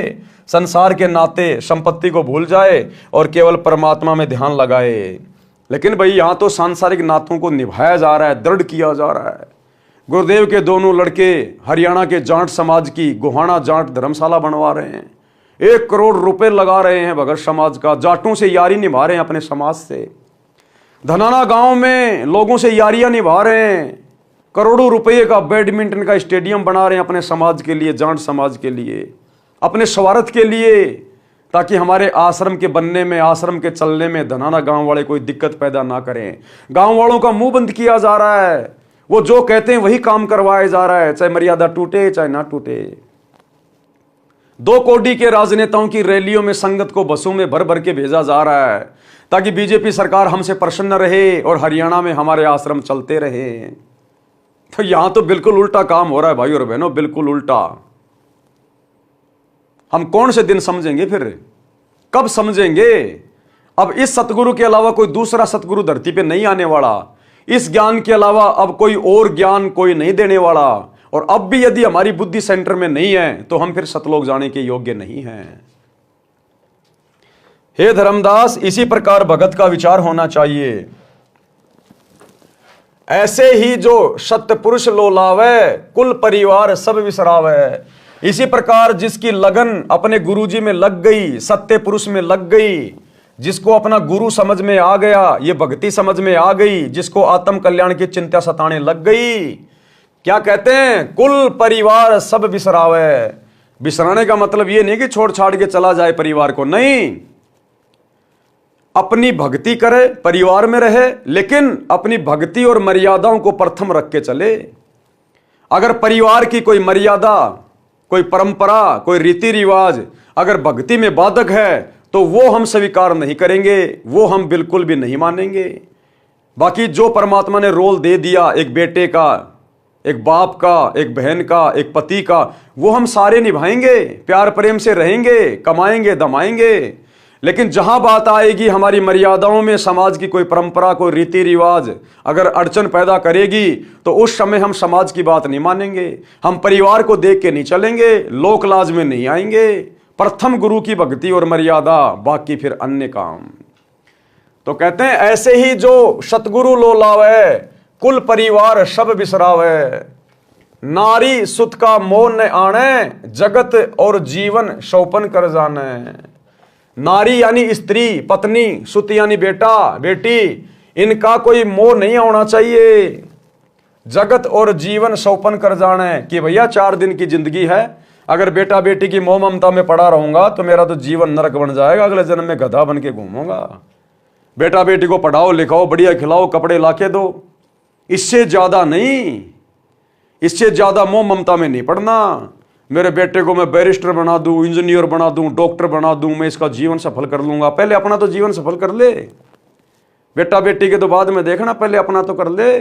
संसार के नाते संपत्ति को भूल जाए और केवल परमात्मा में ध्यान लगाए। लेकिन भाई यहां तो सांसारिक नातों को निभाया जा रहा है, दृढ़ किया जा रहा है। गुरुदेव के दोनों लड़के हरियाणा के जाट समाज की गोहाना जाट धर्मशाला बनवा रहे हैं, 1 करोड़ रुपए लगा रहे हैं भगत समाज का, जाटों से यारी निभा रहे हैं अपने समाज से। धनाना गांव में लोगों से यारियां निभा रहे हैं, करोड़ों रुपए का बैडमिंटन का स्टेडियम बना रहे हैं अपने समाज के लिए, जाट समाज के लिए, अपने स्वार्थ के लिए, ताकि हमारे आश्रम के बनने में, आश्रम के चलने में धनाना गांव वाले कोई दिक्कत पैदा ना करें। गांव वालों का मुंह बंद किया जा रहा है, वो जो कहते हैं वही काम करवाया जा रहा है, चाहे मर्यादा टूटे चाहे ना टूटे। 2 कोडी के राजनेताओं की रैलियों में संगत को बसों में भर भर के भेजा जा रहा है ताकि बीजेपी सरकार हमसे प्रसन्न रहे और हरियाणा में हमारे आश्रम चलते रहे। तो यहां तो बिल्कुल उल्टा काम हो रहा है भाई और बहनों, बिल्कुल उल्टा। हम कौन से दिन समझेंगे फिर, कब समझेंगे? अब इस सतगुरु के अलावा कोई दूसरा सतगुरु धरती पे नहीं आने वाला, इस ज्ञान के अलावा अब कोई और ज्ञान कोई नहीं देने वाला। और अब भी यदि हमारी बुद्धि सेंटर में नहीं है तो हम फिर सतलोक जाने के योग्य नहीं हैं। हे धर्मदास, इसी प्रकार भगत का विचार होना चाहिए। ऐसे ही जो सत्य पुरुष लोलावे, कुल परिवार सब विसरावे। इसी प्रकार जिसकी लगन अपने गुरुजी में लग गई, सत्य पुरुष में लग गई, जिसको अपना गुरु समझ में आ गया, ये भक्ति समझ में आ गई, जिसको आत्म कल्याण की चिंता सताने लग गई, क्या कहते हैं, कुल परिवार सब बिसरावे। बिसराने का मतलब ये नहीं कि छोड़ छाड़ के चला जाए परिवार को, नहीं, अपनी भक्ति करे, परिवार में रहे, लेकिन अपनी भक्ति और मर्यादाओं को प्रथम रख के चले। अगर परिवार की कोई मर्यादा, कोई परंपरा, कोई रीति रिवाज अगर भक्ति में बाधक है तो वो हम स्वीकार नहीं करेंगे, वो हम बिल्कुल भी नहीं मानेंगे। बाकी जो परमात्मा ने रोल दे दिया, एक बेटे का, एक बाप का, एक बहन का, एक पति का, वो हम सारे निभाएंगे, प्यार प्रेम से रहेंगे, कमाएंगे, दमाएंगे। लेकिन जहां बात आएगी हमारी मर्यादाओं में, समाज की कोई परंपरा, कोई रीति रिवाज अगर अड़चन पैदा करेगी तो उस समय हम समाज की बात नहीं मानेंगे, हम परिवार को देख के नहीं चलेंगे, लोक लाज में नहीं आएंगे। प्रथम गुरु की भक्ति और मर्यादा, बाकी फिर अन्य काम। तो कहते हैं ऐसे ही जो सतगुरु लोलावे, कुल परिवार सब बिसरावे। नारी सुत का मोह न आने, जगत और जीवन शोपन कर जाने। नारी यानी स्त्री, पत्नी, सुत यानी बेटा, बेटी, इनका कोई मोह नहीं होना चाहिए। जगत और जीवन शोपन कर जाने कि भैया 4 दिन की जिंदगी है, अगर बेटा बेटी की मोह ममता में पड़ा रहूंगा तो मेरा तो जीवन नरक बन जाएगा, अगले जन्म में गधा बन के घूमूंगा। बेटा बेटी को पढ़ाओ लिखाओ, बढ़िया खिलाओ, कपड़े लाके दो, इससे ज्यादा नहीं, इससे ज्यादा मोह ममता में नहीं पड़ना। मेरे बेटे को मैं बैरिस्टर बना दूं, इंजीनियर बना दूं, डॉक्टर बना दूं, मैं इसका जीवन सफल कर लूंगा। पहले अपना तो जीवन सफल कर ले, बेटा बेटी के तो बाद में देखना, पहले अपना तो कर ले।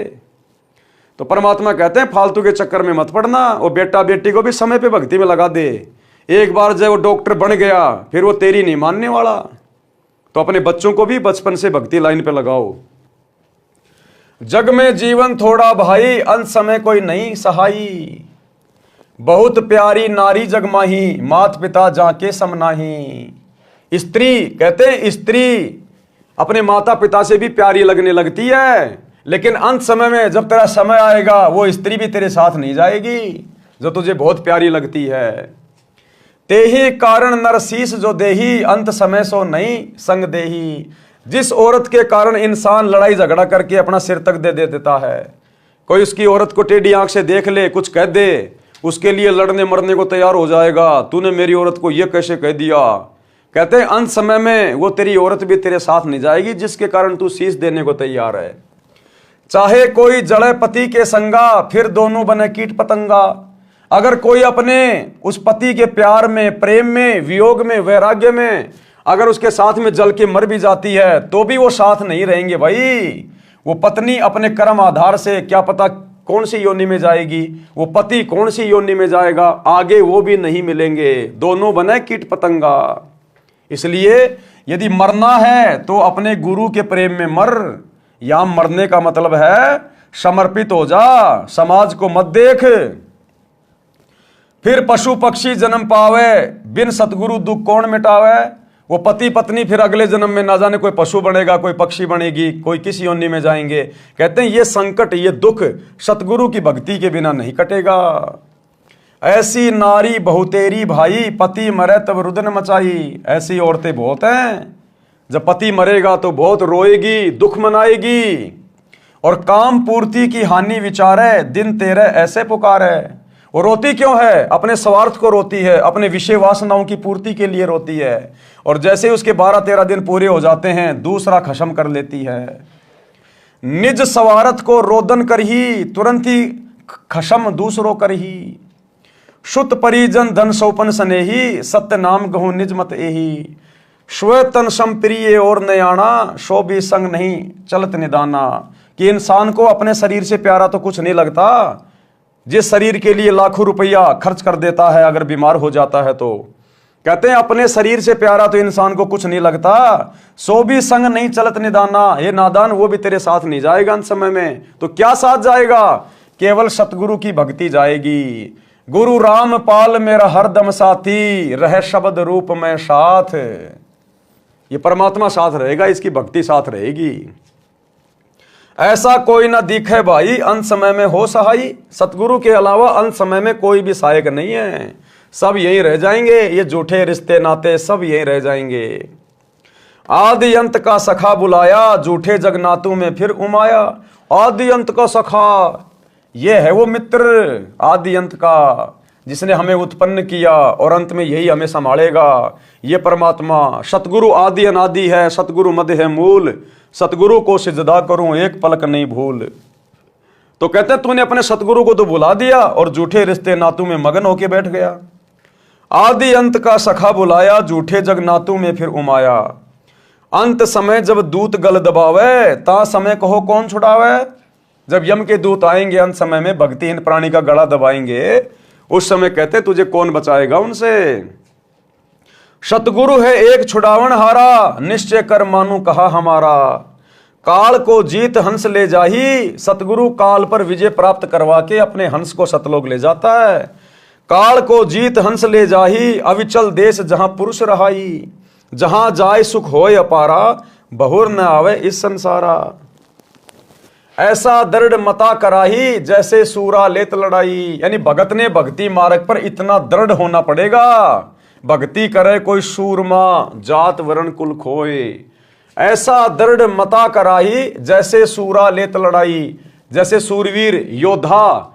तो परमात्मा कहते हैं फालतू के चक्कर में मत पड़ना, और बेटा बेटी को भी समय पे भक्ति में लगा दे। एक बार जब वो डॉक्टर बन गया फिर वो तेरी नहीं मानने वाला, तो अपने बच्चों को भी बचपन से भक्ति लाइन पे लगाओ। जग में जीवन थोड़ा भाई, अंत समय कोई नहीं सहाई। बहुत प्यारी नारी जगमाही, मात पिता जाके समनाही। स्त्री, कहते हैं स्त्री अपने माता पिता से भी प्यारी लगने लगती है, लेकिन अंत समय में जब तेरा समय आएगा वो स्त्री भी तेरे साथ नहीं जाएगी जो तुझे बहुत प्यारी लगती है। तेहि कारण नरसीस जो देही, अंत समय सो नहीं संग देही। जिस औरत के कारण इंसान लड़ाई झगड़ा करके अपना सिर तक दे देता है, कोई उसकी औरत को टेढ़ी आंख से देख ले, कुछ कह दे, उसके लिए लड़ने मरने को तैयार हो जाएगा, तूने मेरी औरत को यह कैसे कह दिया। कहते हैं अंत समय में वो तेरी औरत भी तेरे साथ नहीं जाएगी जिसके कारण तू शीश देने को तैयार है। चाहे कोई जड़े पति के संगा, फिर दोनों बने कीट पतंगा। अगर कोई अपने उस पति के प्यार में, प्रेम में, वियोग में, वैराग्य में अगर उसके साथ में जल के मर भी जाती है तो भी वो साथ नहीं रहेंगे भाई। वो पत्नी अपने कर्म आधार से क्या पता कौन सी योनि में जाएगी, वो पति कौन सी योनि में जाएगा, आगे वो भी नहीं मिलेंगे, दोनों बने कीट पतंगा। इसलिए यदि मरना है तो अपने गुरु के प्रेम में मर। या मरने का मतलब है समर्पित हो जा, समाज को मत देख। फिर पशु पक्षी जन्म पावे, बिन सतगुरु दुख कौन मिटावे। वो पति पत्नी फिर अगले जन्म में ना जाने कोई पशु बनेगा, कोई पक्षी बनेगी, कोई किसी योनि में जाएंगे। कहते हैं ये संकट, ये दुख सतगुरु की भक्ति के बिना नहीं कटेगा। ऐसी नारी बहुतेरी भाई, पति मरे तब रुदन मचाई। ऐसी औरतें बहुत हैं, जब पति मरेगा तो बहुत रोएगी, दुख मनाएगी, और काम पूर्ति की हानि विचारे, दिन तेरे ऐसे पुकारे। वो रोती क्यों है? अपने स्वार्थ को रोती है, अपने विषय वासनाओं की पूर्ति के लिए रोती है, और जैसे उसके 12-13 दिन पूरे हो जाते हैं दूसरा खत्म कर लेती है। निज स्वार्थ को रोदन कर ही, तुरंत ही खत्म दूसरों कर ही। शुत परिजन धन सौपन स्नेही, सत्य नाम गहु निज मत एही। श्वेतन संप्रिय और नयाना, शो भी संग नहीं चलत निदाना। कि इंसान को अपने शरीर से प्यारा तो कुछ नहीं लगता, जिस शरीर के लिए लाखों रुपया खर्च कर देता है अगर बीमार हो जाता है तो। कहते हैं अपने शरीर से प्यारा तो इंसान को कुछ नहीं लगता, सो भी संग नहीं चलत निदाना। ये नादान वो भी तेरे साथ नहीं जाएगा अंत समय में। तो क्या साथ जाएगा? केवल सतगुरु की भक्ति जाएगी। गुरु राम पाल मेरा हरदम साथी, रह शब्द रूप में साथ। ये परमात्मा साथ रहेगा, इसकी भक्ति साथ रहेगी। ऐसा कोई ना दिखे भाई अंत समय में हो सहाई, सतगुरु के अलावा अंत समय में कोई भी सहायक नहीं है, सब यहीं रह जाएंगे। ये झूठे रिश्ते नाते सब यहीं रह जाएंगे। आदि अंत का सखा बुलाया, झूठे जगनातों में फिर उमाया। आदि अंत का सखा, ये है वो मित्र आदि अंत का, जिसने हमें उत्पन्न किया और अंत में यही हमें संभालेगा। ये परमात्मा सतगुरु आदि अनादि है, सतगुरु मध्य है मूल, सतगुरु को सिजदा करूं एक पलक नहीं भूल। तो कहते हैं तूने अपने सतगुरु को तो बुला दिया और झूठे रिश्ते नातों में मगन होके बैठ गया। आदि अंत का सखा बुलाया, झूठे जग नातों में फिर उमाया। अंत समय जब दूत गल दबावे, ता समय कहो कौन छुड़ावे। जब यम के दूत आएंगे अंत समय में, भक्तिहीन प्राणी का गला दबाएंगे, उस समय कहते तुझे कौन बचाएगा उनसे। सतगुरु है एक छुड़ावन हारा, निश्चय कर मानू कहा हमारा। काल को जीत हंस ले जाही, सतगुरु काल पर विजय प्राप्त करवा के अपने हंस को सतलोक ले जाता है। काल को जीत हंस ले जाही, अविचल देश जहां पुरुष रहाई। जहां जाए सुख होए अपारा, बहुर न आवे इस संसारा। ऐसा दृढ़ मता कराही, जैसे सूरा लेत लड़ाई। यानी भगत ने भक्ति मार्ग पर इतना दृढ़ होना पड़ेगा, भक्ति करे कोई सूरमा, जात वर्ण कुल खोए। ऐसा दृढ़ मता कराही, जैसे सूरा लेत लड़ाई। जैसे सूरवीर योद्धा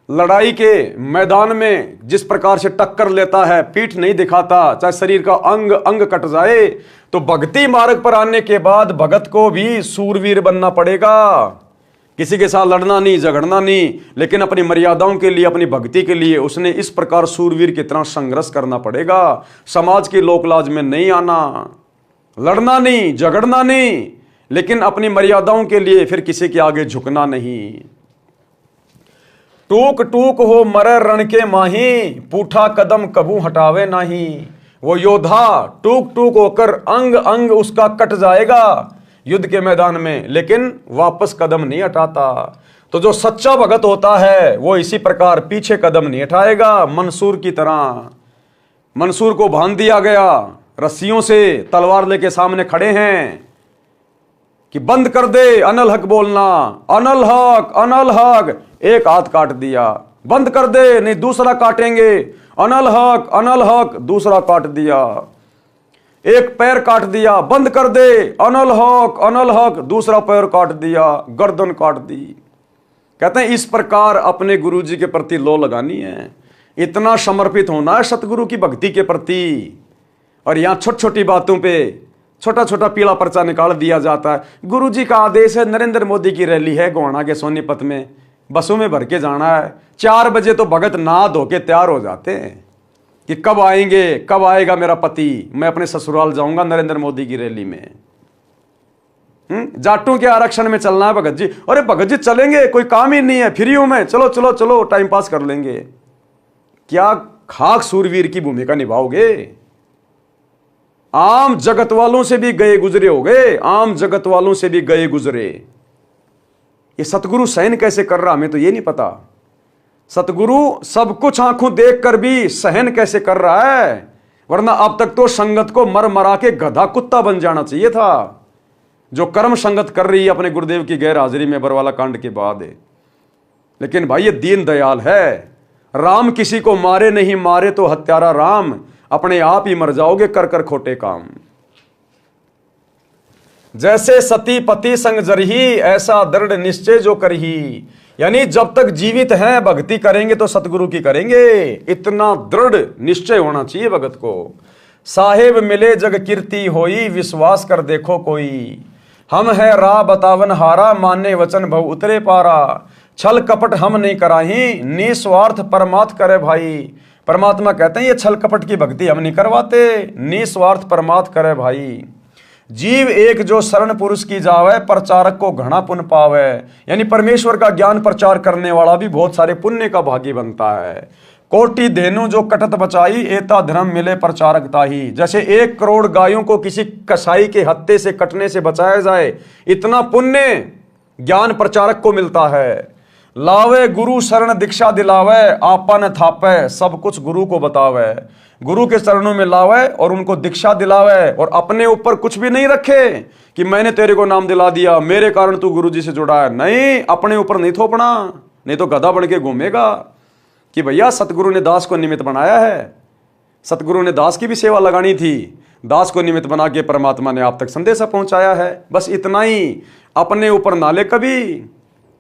लड़ाई के मैदान में जिस प्रकार से टक्कर लेता है, पीठ नहीं दिखाता, चाहे शरीर का अंग अंग कट जाए, तो भक्ति मार्ग पर आने के बाद भगत को भी सूरवीर बनना पड़ेगा। किसी के साथ लड़ना नहीं, झगड़ना नहीं, लेकिन अपनी मर्यादाओं के लिए, अपनी भक्ति के लिए उसने इस प्रकार सूरवीर की तरह संघर्ष करना पड़ेगा। समाज की लोकलाज में नहीं आना, लड़ना नहीं, झगड़ना नहीं, लेकिन अपनी मर्यादाओं के लिए फिर किसी के आगे झुकना नहीं। टूक टूक हो मरे रण के माही, पूठा कदम कबू हटावे नहीं। वो योद्धा टूक टूक होकर अंग अंग उसका कट जाएगा युद्ध के मैदान में, लेकिन वापस कदम नहीं हटाता। तो जो सच्चा भगत होता है वो इसी प्रकार पीछे कदम नहीं हटाएगा। मंसूर की तरह, मंसूर को बांध दिया गया रस्सियों से, तलवार लेके सामने खड़े हैं कि बंद कर दे अनल हक बोलना, अनल हक अनल हक। एक हाथ काट दिया, बंद कर दे नहीं दूसरा काटेंगे, अनल हक दूसरा काट दिया। एक पैर काट दिया, बंद कर दे अनल हक दूसरा पैर काट दिया, गर्दन काट दी। कहते हैं इस प्रकार अपने गुरु जी के प्रति लो लगानी है, इतना समर्पित होना है सतगुरु की भक्ति के प्रति। और यहां छोटी छोटी बातों पे छोटा छोटा पीला पर्चा निकाल दिया जाता है। गुरु जी का आदेश है, नरेंद्र मोदी की रैली है गोहाना के सोनीपत में, बसों में भर के जाना है। 4 बजे तो भगत नहा धो के तैयार हो जाते हैं कि कब आएंगे, कब आएगा मेरा पति, मैं अपने ससुराल जाऊंगा नरेंद्र मोदी की रैली में। जाटों के आरक्षण में चलना है भगत जी। अरे भगत जी चलेंगे, कोई काम ही नहीं है, फ्री हूं मैं, चलो चलो चलो टाइम पास कर लेंगे। क्या खाक सूरवीर की भूमिका निभाओगे? आम जगत वालों से भी गए गुजरे हो गए, आम जगत वालों से भी गए गुजरे। ये सतगुरु सहन कैसे कर रहा, हमें तो ये नहीं पता। सतगुरु सब कुछ आंखों देख कर भी सहन कैसे कर रहा है, वरना अब तक तो संगत को मर मरा के गधा कुत्ता बन जाना चाहिए था। जो कर्म संगत कर रही है अपने गुरुदेव की गैर हाजिरी में बरवाला कांड के बाद है। लेकिन भाई ये दीन दयाल है, राम किसी को मारे नहीं, मारे तो हत्यारा राम, अपने आप ही मर जाओगे कर कर खोटे काम। जैसे सती पति संग जरही, ऐसा दृढ़ निश्चय जो करही। यानी जब तक जीवित हैं भक्ति करेंगे तो सतगुरु की करेंगे, इतना दृढ़ निश्चय होना चाहिए भगत को। साहेब मिले जग कीर्ति होई, विश्वास कर देखो कोई। हम है राह बतावन हारा, माने वचन भव उतरे पारा। छल कपट हम नहीं कराही, निस्वार्थ परमार्थ करे भाई। परमात्मा कहते हैं ये छल कपट की भक्ति हम नहीं करवाते, निस्वार्थ परमार्थ करे भाई। जीव एक जो शरण पुरुष की जावे, प्रचारक को घना पुण्य पावे। यानी परमेश्वर का ज्ञान प्रचार करने वाला भी बहुत सारे पुण्य का भागी बनता है। कोटि धेनु जो कटत बचाई, एता धर्म मिले प्रचारक ताही। जैसे 1 करोड़ गायों को किसी कसाई के हत्थे से कटने से बचाया जाए, इतना पुण्य ज्ञान प्रचारक को मिलता है। लावे गुरु शरण दीक्षा दिलावे, आपन थापे सब कुछ गुरु को बतावे। गुरु के चरणों में लावे और उनको दीक्षा दिलावे, और अपने ऊपर कुछ भी नहीं रखे कि मैंने तेरे को नाम दिला दिया, मेरे कारण तू गुरु जी से जुड़ा है। नहीं, अपने ऊपर नहीं थोपना, नहीं तो गधा बन के घूमेगा कि भैया सतगुरु ने दास को निमित्त बनाया है। सतगुरु ने दास की भी सेवा लगानी थी, दास को निमित्त बना के परमात्मा ने आप तक संदेशा पहुंचाया है। बस इतना ही, अपने ऊपर ना ले कभी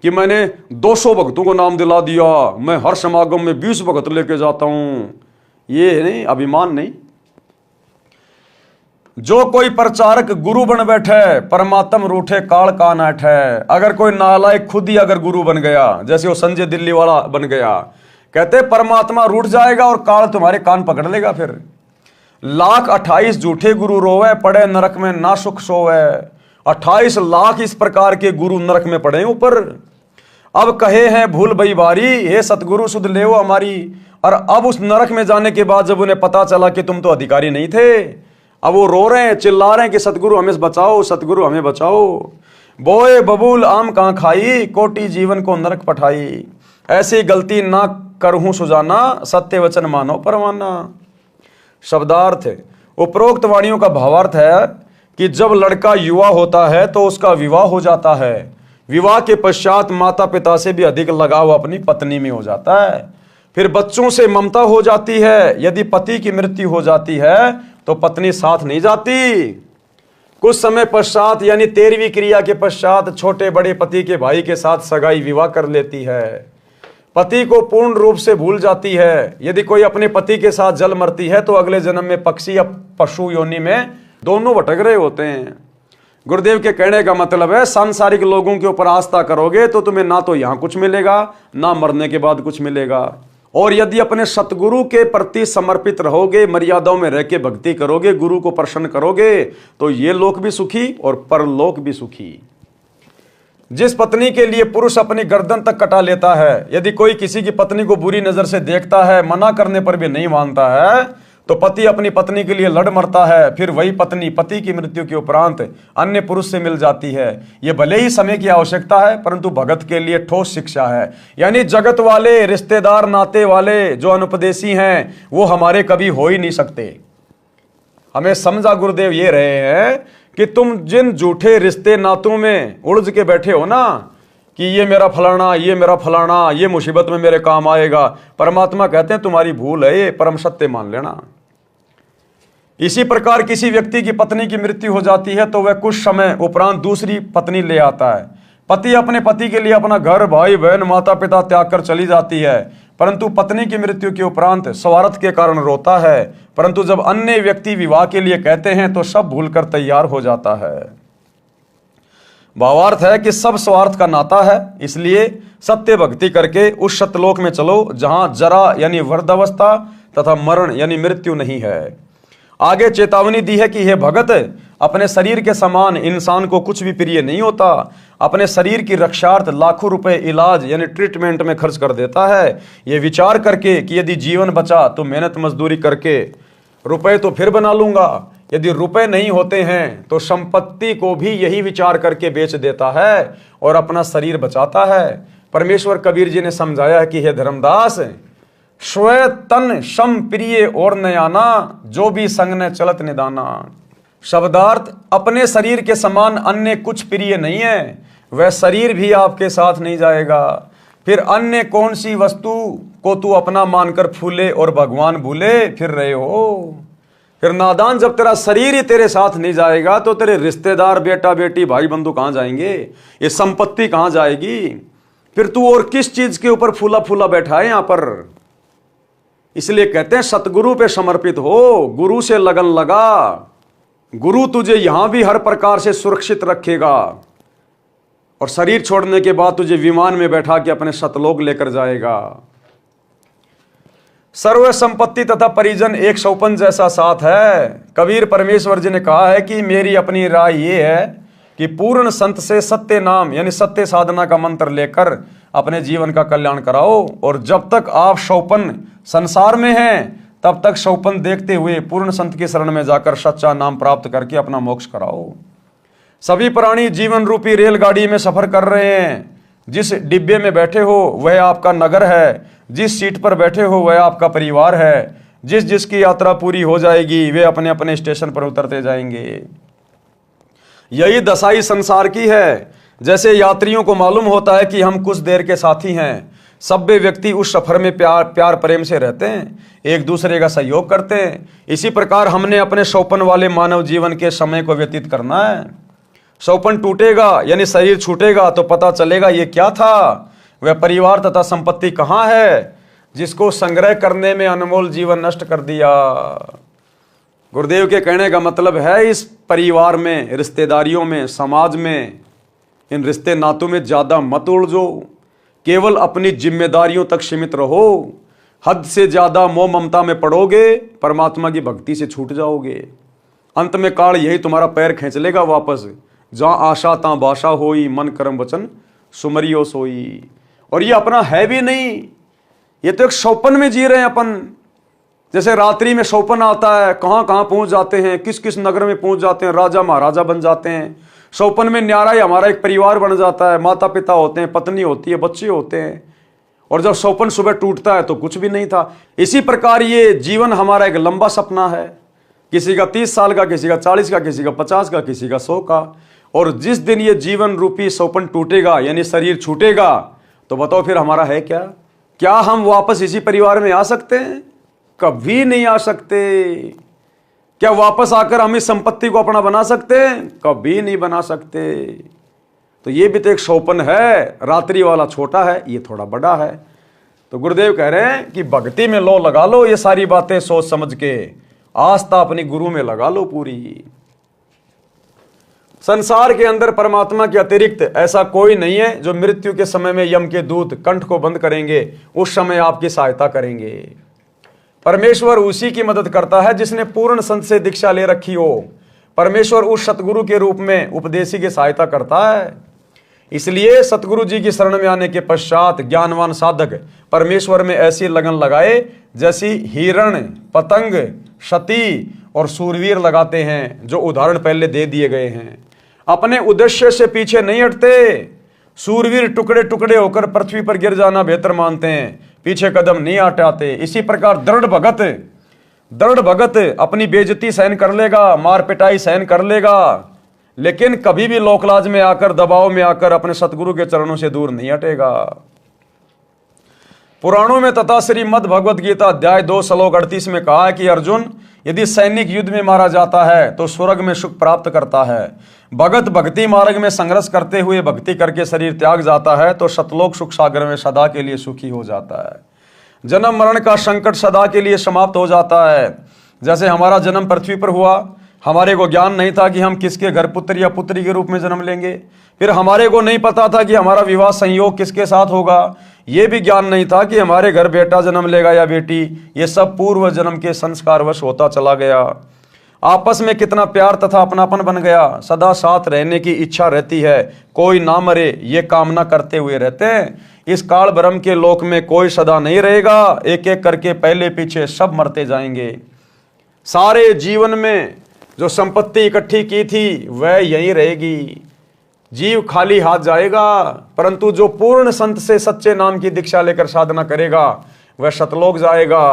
कि मैंने 200 भक्तों को नाम दिला दिया, मैं हर समागम में 20 भक्त लेके जाता हूं। ये नहीं, अभिमान नहीं। जो कोई प्रचारक गुरु बन बैठे, परमात्म रूठे काल का नाठ है। अगर कोई नालायक खुद ही अगर गुरु बन गया, जैसे वो संजय दिल्ली वाला बन गया, कहते परमात्मा रूठ जाएगा और काल तुम्हारे कान पकड़ लेगा। फिर 1,28,000 झूठे गुरु रोवे, पड़े नरक में ना सुख सोवे। 28 लाख इस प्रकार के गुरु नरक में पड़े ऊपर। अब कहे हैं भूल भई बारी, हे सतगुरु सुध लेओ हमारी। और अब उस नरक में जाने के बाद जब उन्हें पता चला कि तुम तो अधिकारी नहीं थे, अब वो रो रहे हैं, चिल्ला रहे हैं कि सतगुरु हमें बचाओ, सतगुरु हमें बचाओ। बोए बबूल आम कहां खाई, कोटि जीवन को नरक पठाई। ऐसी गलती ना करहूं सुजाना, सत्य वचन मानो परवाना। शब्दार्थ उपरोक्त वाणियों का भावार्थ है कि जब लड़का युवा होता है तो उसका विवाह हो जाता है। विवाह के पश्चात माता पिता से भी अधिक लगाव अपनी पत्नी में हो जाता है। फिर बच्चों से ममता हो जाती है। यदि पति की मृत्यु हो जाती है तो पत्नी साथ नहीं जाती। कुछ समय पश्चात यानी 13वीं क्रिया के पश्चात छोटे बड़े पति के भाई के साथ सगाई विवाह कर लेती है। पति को पूर्ण रूप से भूल जाती है। यदि कोई अपने पति के साथ जल मरती है तो अगले जन्म में पक्षी या पशु योनि में दोनों भटक रहे होते हैं। गुरुदेव के कहने का मतलब है, सांसारिक लोगों के ऊपर आस्था करोगे तो तुम्हें ना तो यहां कुछ मिलेगा, ना मरने के बाद कुछ मिलेगा। और यदि अपने सतगुरु के प्रति समर्पित रहोगे, मर्यादाओं में रह के भक्ति करोगे, गुरु को प्रसन्न करोगे, तो ये लोक भी सुखी और परलोक भी सुखी। जिस पत्नी के लिए पुरुष अपनी गर्दन तक कटा लेता है, यदि कोई किसी की पत्नी को बुरी नजर से देखता है, मना करने पर भी नहीं मानता है, तो पति अपनी पत्नी के लिए लड़ मरता है। फिर वही पत्नी पति की मृत्यु के उपरांत अन्य पुरुष से मिल जाती है। यह भले ही समय की आवश्यकता है, परंतु भगत के लिए ठोस शिक्षा है। यानी जगत वाले, रिश्तेदार, नाते वाले जो अनुपदेशी हैं, वो हमारे कभी हो ही नहीं सकते। हमें समझा गुरुदेव ये रहे हैं कि तुम जिन झूठे रिश्ते नातों में उलझ के बैठे हो ना, कि ये मेरा फलाना, ये मेरा फलाना, ये मुसीबत में मेरे काम आएगा, परमात्मा कहते हैं तुम्हारी भूल है, ये परम सत्य मान लेना। इसी प्रकार किसी व्यक्ति की पत्नी की मृत्यु हो जाती है तो वह कुछ समय उपरांत दूसरी पत्नी ले आता है। पति अपने पति के लिए अपना घर, भाई बहन, माता पिता त्याग कर चली जाती है, परंतु पत्नी की मृत्यु के उपरांत स्वार्थ के कारण रोता है। परंतु जब अन्य व्यक्ति विवाह के लिए कहते हैं तो सब भूलकर तैयार हो जाता है। भावार्थ है कि सब स्वार्थ का नाता है, इसलिए सत्य भक्ति करके उस सतलोक में चलो जहां जरा यानी वृद्धावस्था तथा मरण यानी मृत्यु नहीं है। आगे चेतावनी दी है कि हे भगत, अपने शरीर के समान इंसान को कुछ भी प्रिय नहीं होता। अपने शरीर की रक्षार्थ लाखों रुपए इलाज यानी ट्रीटमेंट में खर्च कर देता है, ये विचार करके कि यदि जीवन बचा तो मेहनत मजदूरी करके रुपए तो फिर बना लूंगा। यदि रुपए नहीं होते हैं तो संपत्ति को भी यही विचार करके बेच देता है और अपना शरीर बचाता है। परमेश्वर कबीर जी ने समझाया है कि हे धर्मदास, स्व तन सम प्रिय और नयाना, जो भी संग न चलत निदाना। शब्दार्थ, अपने शरीर के समान अन्य कुछ प्रिय नहीं है, वह शरीर भी आपके साथ नहीं जाएगा। फिर अन्य कौन सी वस्तु को तू अपना मानकर फूले और भगवान भूले फिर रहे हो। फिर नादान, जब तेरा शरीर ही तेरे साथ नहीं जाएगा तो तेरे रिश्तेदार, बेटा बेटी, भाई बंधु कहां जाएंगे, ये संपत्ति कहां जाएगी। फिर तू और किस चीज के ऊपर फूला फूला बैठा है यहां पर। इसलिए कहते हैं सतगुरु पे समर्पित हो, गुरु से लगन लगा। गुरु तुझे यहां भी हर प्रकार से सुरक्षित रखेगा और शरीर छोड़ने के बाद तुझे विमान में बैठा के अपने सतलोक लेकर जाएगा। सर्व संपत्ति तथा परिजन एक सौपन जैसा साथ है। कबीर परमेश्वर जी ने कहा है कि मेरी अपनी राय ये है कि पूर्ण संत से सत्य नाम यानी सत्य साधना का मंत्र लेकर अपने जीवन का कल्याण कराओ। और जब तक आप सौपन संसार में हैं तब तक सौपन देखते हुए पूर्ण संत की शरण में जाकर सच्चा नाम प्राप्त करके अपना मोक्ष कराओ। सभी प्राणी जीवन रूपी रेलगाड़ी में सफर कर रहे हैं। जिस डिब्बे में बैठे हो वह आपका नगर है, जिस सीट पर बैठे हो वह आपका परिवार है। जिस जिसकी यात्रा पूरी हो जाएगी वे अपने अपने स्टेशन पर उतरते जाएंगे। यही दशा इस संसार की है। जैसे यात्रियों को मालूम होता है कि हम कुछ देर के साथी हैं, सभ्य व्यक्ति उस सफर में प्यार प्रेम से रहते हैं, एक दूसरे का सहयोग करते हैं। इसी प्रकार हमने अपने सौपन वाले मानव जीवन के समय को व्यतीत करना है। सौपन टूटेगा यानी शरीर छूटेगा तो पता चलेगा ये क्या था। वह परिवार तथा संपत्ति कहाँ है जिसको संग्रह करने में अनमोल जीवन नष्ट कर दिया। गुरुदेव के कहने का मतलब है इस परिवार में, रिश्तेदारियों में, समाज में, इन रिश्ते नातों में ज्यादा मत उलझो। केवल अपनी जिम्मेदारियों तक सीमित रहो। हद से ज्यादा मोह ममता में पड़ोगे, परमात्मा की भक्ति से छूट जाओगे। अंत में काल यही तुम्हारा पैर खींच लेगा वापस। जहां आशा तां बाशा होई, मन कर्म वचन सुमरियो सोई। और ये अपना है भी नहीं, ये तो एक सौपन में जी रहे हैं अपन। जैसे रात्रि में सौपन आता है, कहां कहां पहुंच जाते हैं, किस किस नगर में पहुंच जाते हैं, राजा महाराजा बन जाते हैं। सौपन में न्यारा ही हमारा एक परिवार बन जाता है, माता पिता होते हैं, पत्नी होती है, बच्चे होते हैं। और जब सौपन सुबह टूटता है तो कुछ भी नहीं था। इसी प्रकार ये जीवन हमारा एक लंबा सपना है, किसी का 30 साल का, किसी का 40 का, किसी का 50 का, किसी का 100 का। और जिस दिन ये जीवन रूपी सौपन टूटेगा यानी शरीर छूटेगा तो बताओ फिर हमारा है क्या? क्या हम वापस इसी परिवार में आ सकते हैं? कभी नहीं आ सकते। क्या वापस आकर हम इस संपत्ति को अपना बना सकते हैं? कभी नहीं बना सकते। तो ये भी तो एक सौपन है। रात्रि वाला छोटा है, ये थोड़ा बड़ा है। तो गुरुदेव कह रहे हैं कि भक्ति में लो लगा लो ये सारी बातें सोच समझ के, आस्था अपनी गुरु में लगा लो पूरी। संसार के अंदर परमात्मा के अतिरिक्त ऐसा कोई नहीं है जो मृत्यु के समय में यम के दूत कंठ को बंद करेंगे, उस समय आपकी सहायता करेंगे। परमेश्वर उसी की मदद करता है जिसने पूर्ण संत से दीक्षा ले रखी हो। परमेश्वर उस सतगुरु के रूप में उपदेशी की सहायता करता है। इसलिए सतगुरु जी की शरण में आने के पश्चात ज्ञानवान साधक परमेश्वर में ऐसी लगन लगाए जैसी हिरण, पतंग, सती और सूरवीर लगाते हैं, जो उदाहरण पहले दे दिए गए हैं। अपने उद्देश्य से पीछे नहीं हटते। सूरवीर टुकड़े टुकड़े होकर पृथ्वी पर गिर जाना बेहतर मानते हैं, पीछे कदम नहीं हटाते। इसी प्रकार दृढ़ भगत अपनी बेइज्जती सहन कर लेगा, मार पिटाई सहन कर लेगा, लेकिन कभी भी लोकलाज में आकर, दबाव में आकर अपने सतगुरु के चरणों से दूर नहीं हटेगा। पुराणों में तथा श्रीमद् भगवद गीता अध्याय 2 श्लोक 38 में कहा है कि अर्जुन, यदि सैनिक युद्ध में मारा जाता है तो स्वर्ग में सुख प्राप्त करता है। भगत भक्ति मार्ग में संघर्ष करते हुए भक्ति करके शरीर त्याग जाता है तो सतलोक सुख सागर में सदा के लिए सुखी हो जाता है। जन्म मरण का संकट सदा के लिए समाप्त हो जाता है। जैसे हमारा जन्म पृथ्वी पर हुआ, हमारे को ज्ञान नहीं था कि हम किसके घर पुत्र या पुत्री के रूप में जन्म लेंगे। फिर हमारे को नहीं पता था कि हमारा विवाह संयोग किसके साथ होगा। ये भी ज्ञान नहीं था कि हमारे घर बेटा जन्म लेगा या बेटी। ये सब पूर्व जन्म के संस्कारवश होता चला गया। आपस में कितना प्यार तथा अपनापन बन गया। सदा साथ रहने की इच्छा रहती है, कोई ना मरे ये कामना करते हुए रहते हैं। इस काल ब्रह्म के लोक में कोई सदा नहीं रहेगा, एक एक करके पहले पीछे सब मरते जाएंगे। सारे जीवन में जो संपत्ति इकट्ठी की थी वह यहीं रहेगी। जीव खाली हाथ जाएगा, परंतु जो पूर्ण संत से सच्चे नाम की दीक्षा लेकर साधना करेगा वह सतलोक जाएगा।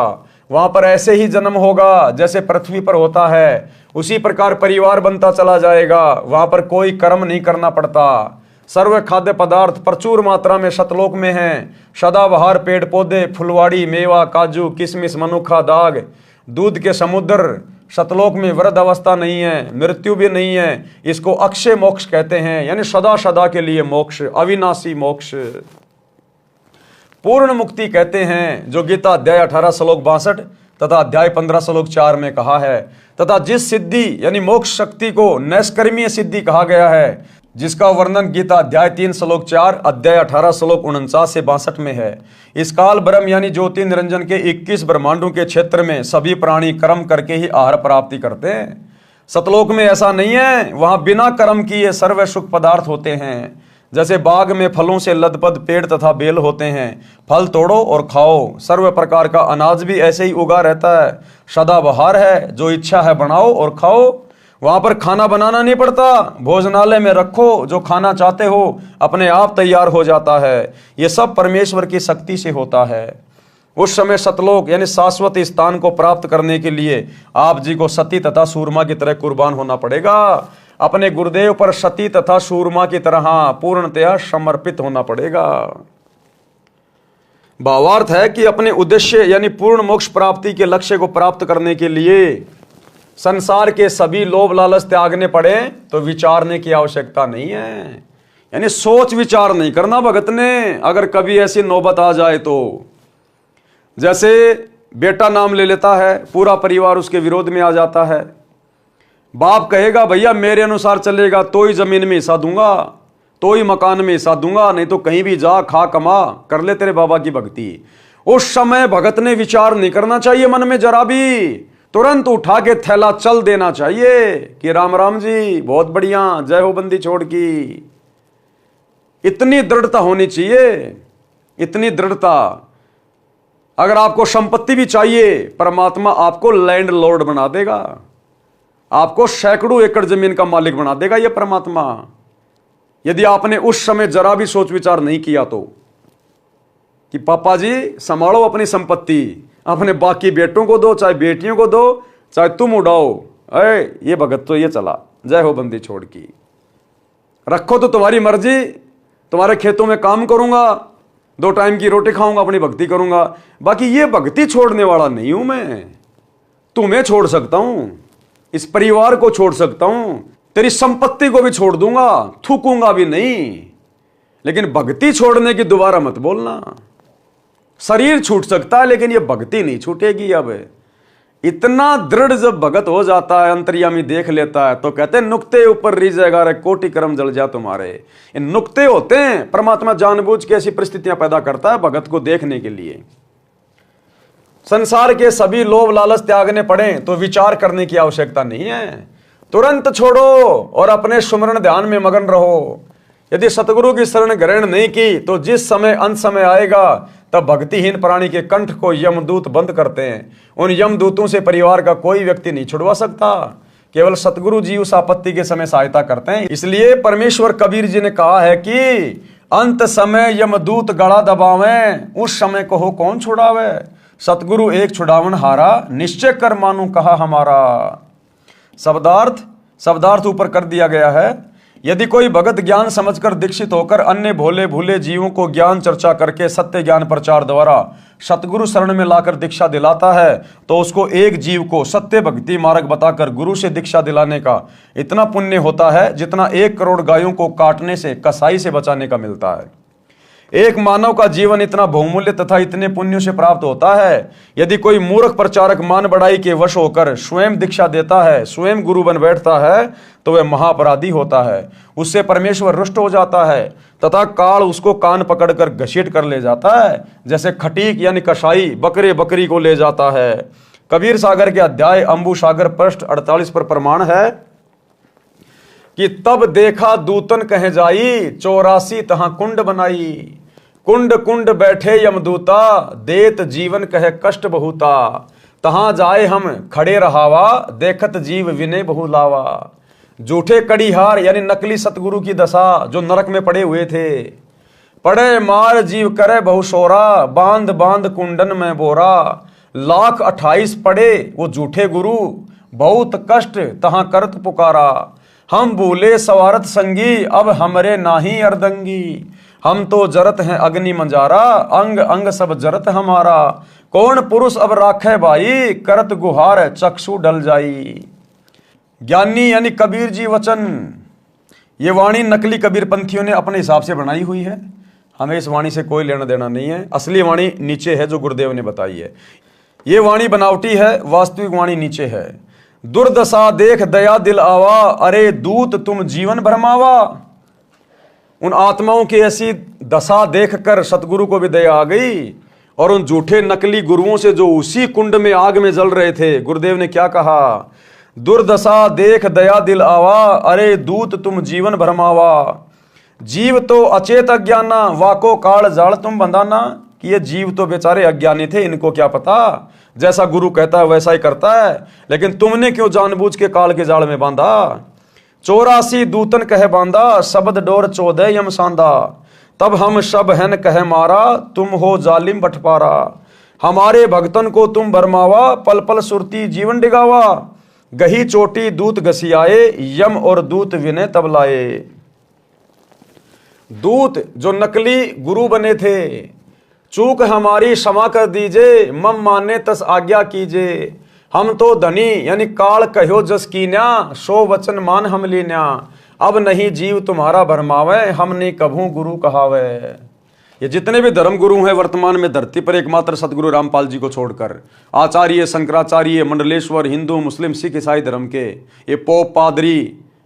वहां पर ऐसे ही जन्म होगा जैसे पृथ्वी पर होता है, उसी प्रकार परिवार बनता चला जाएगा। वहां पर कोई कर्म नहीं करना पड़ता। सर्व खाद्य पदार्थ प्रचुर मात्रा में सतलोक में हैं। सदाबहार पेड़ पौधे, फुलवाड़ी, मेवा, काजू, किशमिश, मनुखा, दाग, दूध के समुद्र। सतलोक में वृद्ध अवस्था नहीं है, मृत्यु भी नहीं है। इसको अक्षय मोक्ष कहते हैं, यानी सदा सदा के लिए मोक्ष, अविनाशी मोक्ष, पूर्ण मुक्ति कहते हैं, जो गीता अध्याय 18 श्लोक 62 तथा अध्याय 15 श्लोक 4 में कहा है। तथा जिस सिद्धि यानी मोक्ष शक्ति को नैष्कर्मीय सिद्धि कहा गया है, जिसका वर्णन गीता अध्याय 3 श्लोक 4, अध्याय 18 श्लोक 49 से 62 में है। इस काल ब्रह्म यानी ज्योति निरंजन के 21 ब्रह्मांडों के क्षेत्र में सभी प्राणी कर्म करके ही आहार प्राप्ति करते हैं। सतलोक में ऐसा नहीं है, वहां बिना कर्म किए सर्व सुख पदार्थ होते हैं। जैसे बाग में फलों से लदपद पेड़ तथा बेल होते हैं, फल तोड़ो और खाओ। सर्व प्रकार का अनाज भी ऐसे ही उगा रहता है, सदाबहार है, जो इच्छा है बनाओ और खाओ। वहां पर खाना बनाना नहीं पड़ता, भोजनालय में रखो, जो खाना चाहते हो अपने आप तैयार हो जाता है। ये सब परमेश्वर की शक्ति से होता है। उस समय सतलोक यानी शाश्वत स्थान को प्राप्त करने के लिए आप जी को सती तथा सूरमा की तरह कुर्बान होना पड़ेगा। अपने गुरुदेव पर सती तथा सूरमा की तरह पूर्णतया समर्पित होना पड़ेगा। भावार्थ है कि अपने उद्देश्य यानी पूर्ण मोक्ष प्राप्ति के लक्ष्य को प्राप्त करने के लिए संसार के सभी लोभ लालच त्यागने पड़े तो विचारने की आवश्यकता नहीं है। यानी सोच विचार नहीं करना भगत ने। अगर कभी ऐसी नौबत आ जाए तो, जैसे बेटा नाम ले लेता है, पूरा परिवार उसके विरोध में आ जाता है। बाप कहेगा भैया मेरे अनुसार चलेगा तो ही जमीन में हिस्सा दूंगा, तो ही मकान में हिस्सा दूंगा, नहीं तो कहीं भी जा, खा कमा, कर ले तेरे बाबा की भक्ति। उस समय भगत ने विचार नहीं करना चाहिए मन में जरा भी, तुरंत उठा के थैला चल देना चाहिए कि राम राम जी बहुत बढ़िया, जय हो बंदी छोड़ की। इतनी दृढ़ता होनी चाहिए, इतनी दृढ़ता। अगर आपको संपत्ति भी चाहिए, परमात्मा आपको लैंड लॉर्ड बना देगा, आपको सैकड़ों एकड़ जमीन का मालिक बना देगा यह परमात्मा, यदि आपने उस समय जरा भी सोच विचार नहीं किया तो, कि पापा जी संभालो अपनी संपत्ति, अपने बाकी बेटों को दो, चाहे बेटियों को दो, चाहे तुम उड़ाओ, अरे ये भगत तो ये चला, जय हो बंदी छोड़ की, रखो तो तुम्हारी मर्जी, तुम्हारे खेतों में काम करूंगा, 2 टाइम की रोटी खाऊंगा, अपनी भक्ति करूंगा, बाकी ये भक्ति छोड़ने वाला नहीं हूं मैं। तुम्हें छोड़ सकता हूं, इस परिवार को छोड़ सकता हूं, तेरी संपत्ति को भी छोड़ दूंगा, थूकूंगा भी नहीं, लेकिन भक्ति छोड़ने की दोबारा मत बोलना। शरीर छूट सकता है लेकिन ये भक्ति नहीं छूटेगी। अब इतना दृढ़ जब भगत हो जाता है, अंतर्यामी देख लेता है, तो कहते हैं नुक्ते ऊपर रीजेगा रे कोटि कर्म जल जा तुम्हारे। ये नुक्ते होते हैं, परमात्मा जानबूझ के ऐसी परिस्थितियां पैदा करता है भगत को देखने के लिए। संसार के सभी लोभ लालच त्यागने पड़े तो विचार करने की आवश्यकता नहीं है, तुरंत छोड़ो और अपने सुमरण ध्यान में मगन रहो। यदि सतगुरु की शरण ग्रहण नहीं की तो जिस समय अंत समय आएगा तब भक्तिहीन प्राणी के कंठ को यमदूत बंद करते हैं। उन यमदूतों से परिवार का कोई व्यक्ति नहीं छुड़वा सकता, केवल सतगुरु जी उस आपत्ति के समय सहायता करते हैं। इसलिए परमेश्वर कबीर जी ने कहा है कि अंत समय यमदूत गला दबावे, उस समय को हो कौन छुड़ावे। सतगुरु एक छुड़ावन हारा, निश्चय कर मानू कहा हमारा। शब्दार्थ ऊपर कर दिया गया है। यदि कोई भगत ज्ञान समझकर दीक्षित होकर अन्य भोले भूले जीवों को ज्ञान चर्चा करके सत्य ज्ञान प्रचार द्वारा सतगुरु शरण में लाकर दीक्षा दिलाता है तो उसको एक जीव को सत्य भक्ति मार्ग बताकर गुरु से दीक्षा दिलाने का इतना पुण्य होता है जितना 1 करोड़ गायों को काटने से, कसाई से बचाने का मिलता है। एक मानव का जीवन इतना बहुमूल्य तथा इतने पुण्यों से प्राप्त होता है। यदि कोई मूर्ख प्रचारक मान बढ़ाई के वश होकर स्वयं दीक्षा देता है, स्वयं गुरु बन बैठता है, तो वह महापराधी होता है। उससे परमेश्वर रुष्ट हो जाता है तथा काल उसको कान पकड़कर घसीट कर ले जाता है, जैसे खटीक यानी कसाई बकरे बकरी को ले जाता है। कबीर सागर के अध्याय अंबु सागर पृष्ठ 48 पर प्रमाण है कि तब देखा दूतन कह जाई, 84 तहां कुंड बनाई। कुंड कुंड बैठे यमदूता, देत जीवन कह कष्ट बहुता। तहां जाए हम खड़े रहावा, देखत जीव विनय बहु लावा। झूठे कड़ीहार यानी नकली सतगुरु की दशा जो नरक में पड़े हुए थे। पड़े मार जीव करे बहु शोरा, बांध बांध कुंडन में बोरा। 1,28,000 पड़े वो झूठे गुरु, बहुत कष्ट तहां करत पुकारा। हम भूले सवारत संगी, अब हमरे नाही अर्दंगी। हम तो जरत हैं अग्नि मंजारा, अंग अंग सब जरत हमारा। कौन पुरुष अब राखे भाई, करत गुहार चक्षु डल जाई। ज्ञानी यानी कबीर जी वचन, ये वाणी नकली कबीर पंथियों ने अपने हिसाब से बनाई हुई है। हमें इस वाणी से कोई लेना देना नहीं है। असली वाणी नीचे है जो गुरुदेव ने बताई है। ये वाणी बनावटी है, वास्तविक वाणी नीचे है। दुर्दशा देख दया दिल आवा, अरे दूत तुम जीवन भरमावा। उन आत्माओं की ऐसी दशा देखकर सतगुरु को भी दया आ गई और उन झूठे नकली गुरुओं से जो उसी कुंड में आग में जल रहे थे, गुरुदेव ने क्या कहा, दुर्दशा देख दया दिल आवा, अरे दूत तुम जीवन भरमावा। जीव तो अचेत अज्ञाना, वाको काल जाल तुम बंधाना। कि ये जीव तो बेचारे अज्ञानी थे, इनको क्या पता, जैसा गुरु कहता है वैसा ही करता है, लेकिन तुमने क्यों जानबूझ के काल के जाल में बांधा। 84 दूतन कह बांधा, शब्द डोर 14 यम सांदा, तब हम सब हन कह मारा, तुम हो जालिम बटपारा। हमारे भक्तन को तुम भरमावा, पल पल सुरती जीवन डिगावा। गही चोटी दूत घसियाए, यम और दूत विनय तब लाए। दूत जो नकली गुरु बने थे, चूक हमारी क्षमा कर दीजिए, मम माने तस आज्ञा कीजिए। हम तो धनी यानी काल कहो जस कीन्या, सो वचन मान हम लीन्या। अब नहीं जीव तुम्हारा भरमावे, हमने कभू गुरु कहावे। ये जितने भी धर्म गुरु हैं वर्तमान में धरती पर, एकमात्र सतगुरु रामपाल जी को छोड़कर, आचार्य, शंकराचार्य, मंडलेश्वर, हिंदू, मुस्लिम, सिख, ईसाई धर्म के ये पोप, पादरी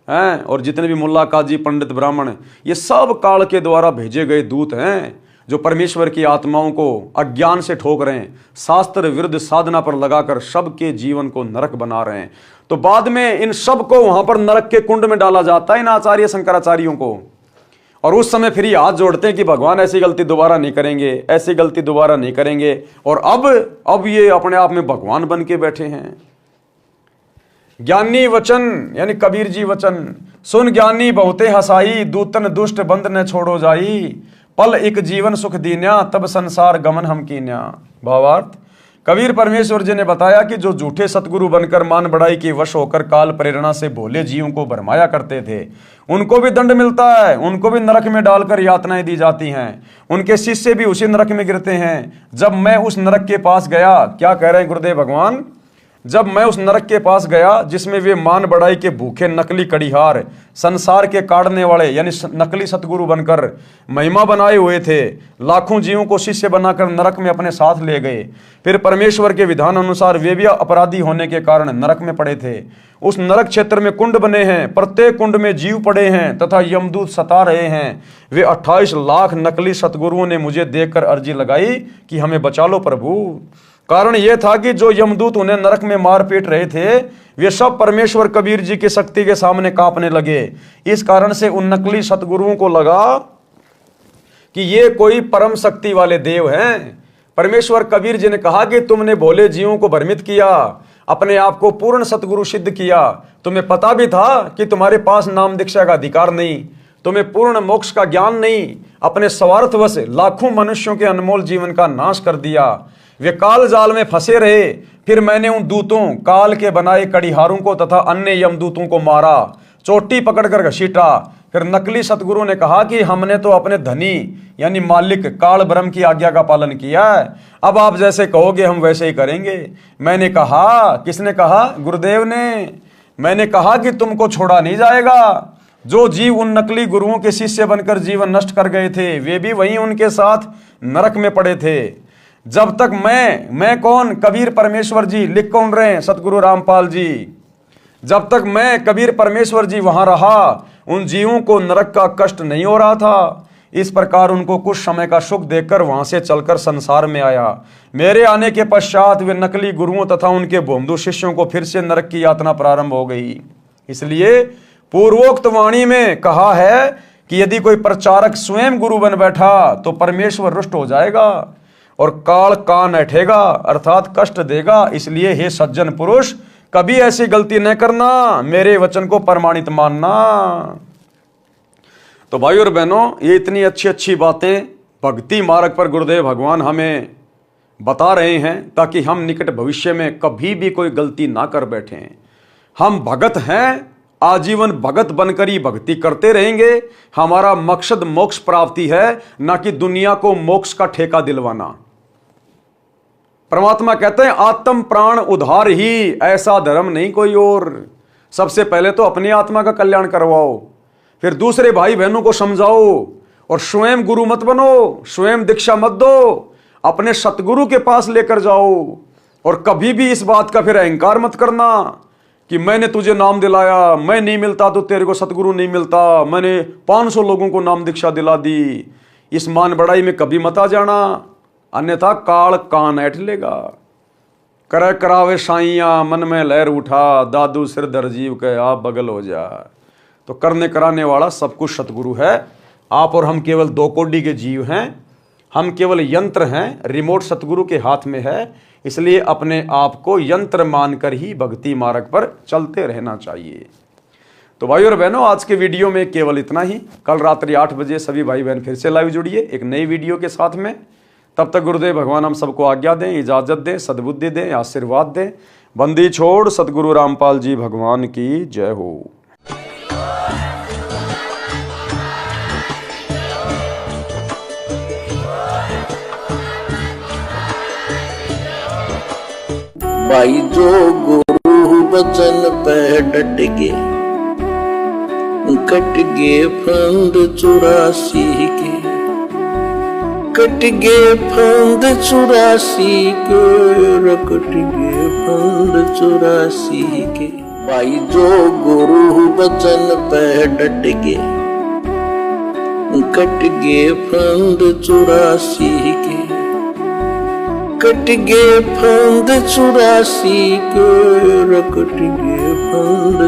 हैं और जितने भी मुल्ला, काजी, पंडित, ब्राह्मण, ये सब काल के द्वारा भेजे गए दूत हैं जो परमेश्वर की आत्माओं को अज्ञान से ठोक रहे हैं, शास्त्र विरुद्ध साधना पर लगाकर सबके जीवन को नरक बना रहे हैं। तो बाद में इन सब को वहां पर नरक के कुंड में डाला जाता है, इन आचार्य शंकराचार्यों को। और उस समय फिर ये हाथ जोड़ते हैं कि भगवान ऐसी गलती दोबारा नहीं करेंगे, ऐसी गलती दोबारा नहीं करेंगे। और अब ये अपने आप में भगवान बन के बैठे हैं। ज्ञानी वचन यानी कबीर जी वचन, सुन ज्ञानी बहुते हसाई, दूतन दुष्ट बंद न छोड़ो जाई। पल एक जीवन सुख दीन्या, तब संसार गमन हम कीन्या। भावार्थ, कबीर परमेश्वर जी ने बताया कि जो झूठे सतगुरु बनकर मान बढ़ाई के वश होकर काल प्रेरणा से भोले जीवों को भरमाया करते थे, उनको भी दंड मिलता है, उनको भी नरक में डालकर यातनाएं दी जाती हैं। उनके शिष्य भी उसी नरक में गिरते हैं। जब मैं उस नरक के पास गया, क्या कह रहे हैं गुरुदेव भगवान, जब मैं उस नरक के पास गया जिसमें वे मान बढ़ाई के भूखे नकली कड़ीहार, संसार के काटने वाले यानी नकली सतगुरु बनकर महिमा बनाए हुए थे, लाखों जीवों को शिष्य बनाकर नरक में अपने साथ ले गए। फिर परमेश्वर के विधान अनुसार वे भी अपराधी होने के कारण नरक में पड़े थे। उस नरक क्षेत्र में कुंड बने हैं, प्रत्येक कुंड में जीव पड़े हैं तथा यमदूत सता रहे हैं। वे 28 लाख नकली सतगुरुओं ने मुझे देखकर अर्जी लगाई कि हमें बचा लो प्रभु। कारण यह था कि जो यमदूत उन्हें नरक में मार पीट रहे थे, वे सब परमेश्वर कबीर जी की शक्ति के सामने कांपने लगे। इस कारण से उन नकली सतगुरुओं को लगा कि ये कोई परम शक्ति वाले देव हैं। परमेश्वर कबीर जी ने कहा कि तुमने भोले जीवों को भ्रमित किया, अपने आप को पूर्ण सतगुरु सिद्ध किया। तुम्हें पता भी था कि तुम्हारे पास नाम दीक्षा का अधिकार नहीं, तुम्हें पूर्ण मोक्ष का ज्ञान नहीं। अपने स्वार्थवश लाखों मनुष्यों के अनमोल जीवन का नाश कर दिया। वे काल जाल में फंसे रहे। फिर मैंने उन दूतों, काल के बनाए कड़ीहारों को तथा अन्य यमदूतों को मारा, चोटी पकड़कर घसीटा। फिर नकली सतगुरु ने कहा कि हमने तो अपने धनी यानी मालिक काल ब्रह्म की आज्ञा का पालन किया है, अब आप जैसे कहोगे हम वैसे ही करेंगे। मैंने कहा, किसने कहा? गुरुदेव ने। मैंने कहा कि तुमको छोड़ा नहीं जाएगा। जो जीव उन नकली गुरुओं के शिष्य बनकर जीवन नष्ट कर गए थे, वे भी वहीं उनके साथ नरक में पड़े थे। जब तक मैं कौन? कबीर परमेश्वर जी। लिख कौन रहे हैं? सतगुरु रामपाल जी। जब तक मैं कबीर परमेश्वर जी वहां रहा, उन जीवों को नरक का कष्ट नहीं हो रहा था। इस प्रकार उनको कुछ समय का सुख देकर वहां से चलकर संसार में आया। मेरे आने के पश्चात वे नकली गुरुओं तथा उनके भोमदू शिष्यों को फिर से नरक की यातना प्रारंभ हो गई। इसलिए पूर्वोक्त वाणी में कहा है कि यदि कोई प्रचारक स्वयं गुरु बन बैठा तो परमेश्वर रुष्ट हो जाएगा और काल कान ऐठेगा अर्थात कष्ट देगा। इसलिए हे सज्जन पुरुष, कभी ऐसी गलती न करना, मेरे वचन को प्रमाणित मानना। तो भाई और बहनों, ये इतनी अच्छी अच्छी बातें भक्ति मार्ग पर गुरुदेव भगवान हमें बता रहे हैं ताकि हम निकट भविष्य में कभी भी कोई गलती ना कर बैठें। हम भगत हैं, आजीवन भगत बनकर ही भक्ति करते रहेंगे। हमारा मकसद मोक्ष प्राप्ति है, ना कि दुनिया को मोक्ष का ठेका दिलवाना। परमात्मा कहते हैं आत्म प्राण उद्धार ही, ऐसा धर्म नहीं कोई और। सबसे पहले तो अपनी आत्मा का कल्याण करवाओ, फिर दूसरे भाई बहनों को समझाओ और स्वयं गुरु मत बनो, स्वयं दीक्षा मत दो, अपने सतगुरु के पास लेकर जाओ। और कभी भी इस बात का फिर अहंकार मत करना कि मैंने तुझे नाम दिलाया, मैं नहीं मिलता तो तेरे को सतगुरु नहीं मिलता, मैंने 500 लोगों को नाम दीक्षा दिला दी। इस मान बड़ाई में कभी मत आ जाना, अन्यथा काल कान ऐठ लेगा। कर करावे साइया, मन में लहर उठा, दादू सिर धर जीव के आप बगल हो जा। तो करने कराने वाला सब कुछ सतगुरु है। आप और हम केवल 2 कोटि के जीव हैं। हम केवल यंत्र हैं, रिमोट सतगुरु के हाथ में है, इसलिए अपने आप को यंत्र मानकर ही भक्ति मार्ग पर चलते रहना चाहिए। तो भाई और बहनों, आज के वीडियो में केवल इतना ही। कल रात्रि 8 बजे सभी भाई बहन फिर से लाइव जुड़िए एक नई वीडियो के साथ में। तब तक गुरुदेव भगवान हम सबको आज्ञा दें, इजाजत दें, सद्बुद्धि दें, आशीर्वाद दें। बंदी छोड़ सतगुरु रामपाल जी भगवान की जय हो। भाई जो गुरु बचन पे डट गे, कट गे फंद 84 के, कट गे फंद 84 के, कट गे फंद 84 के। भाई जो गुरु बचन पे डट गे, कट गे फंद 84 के, कट गे फंद 84 के, कट गे फंद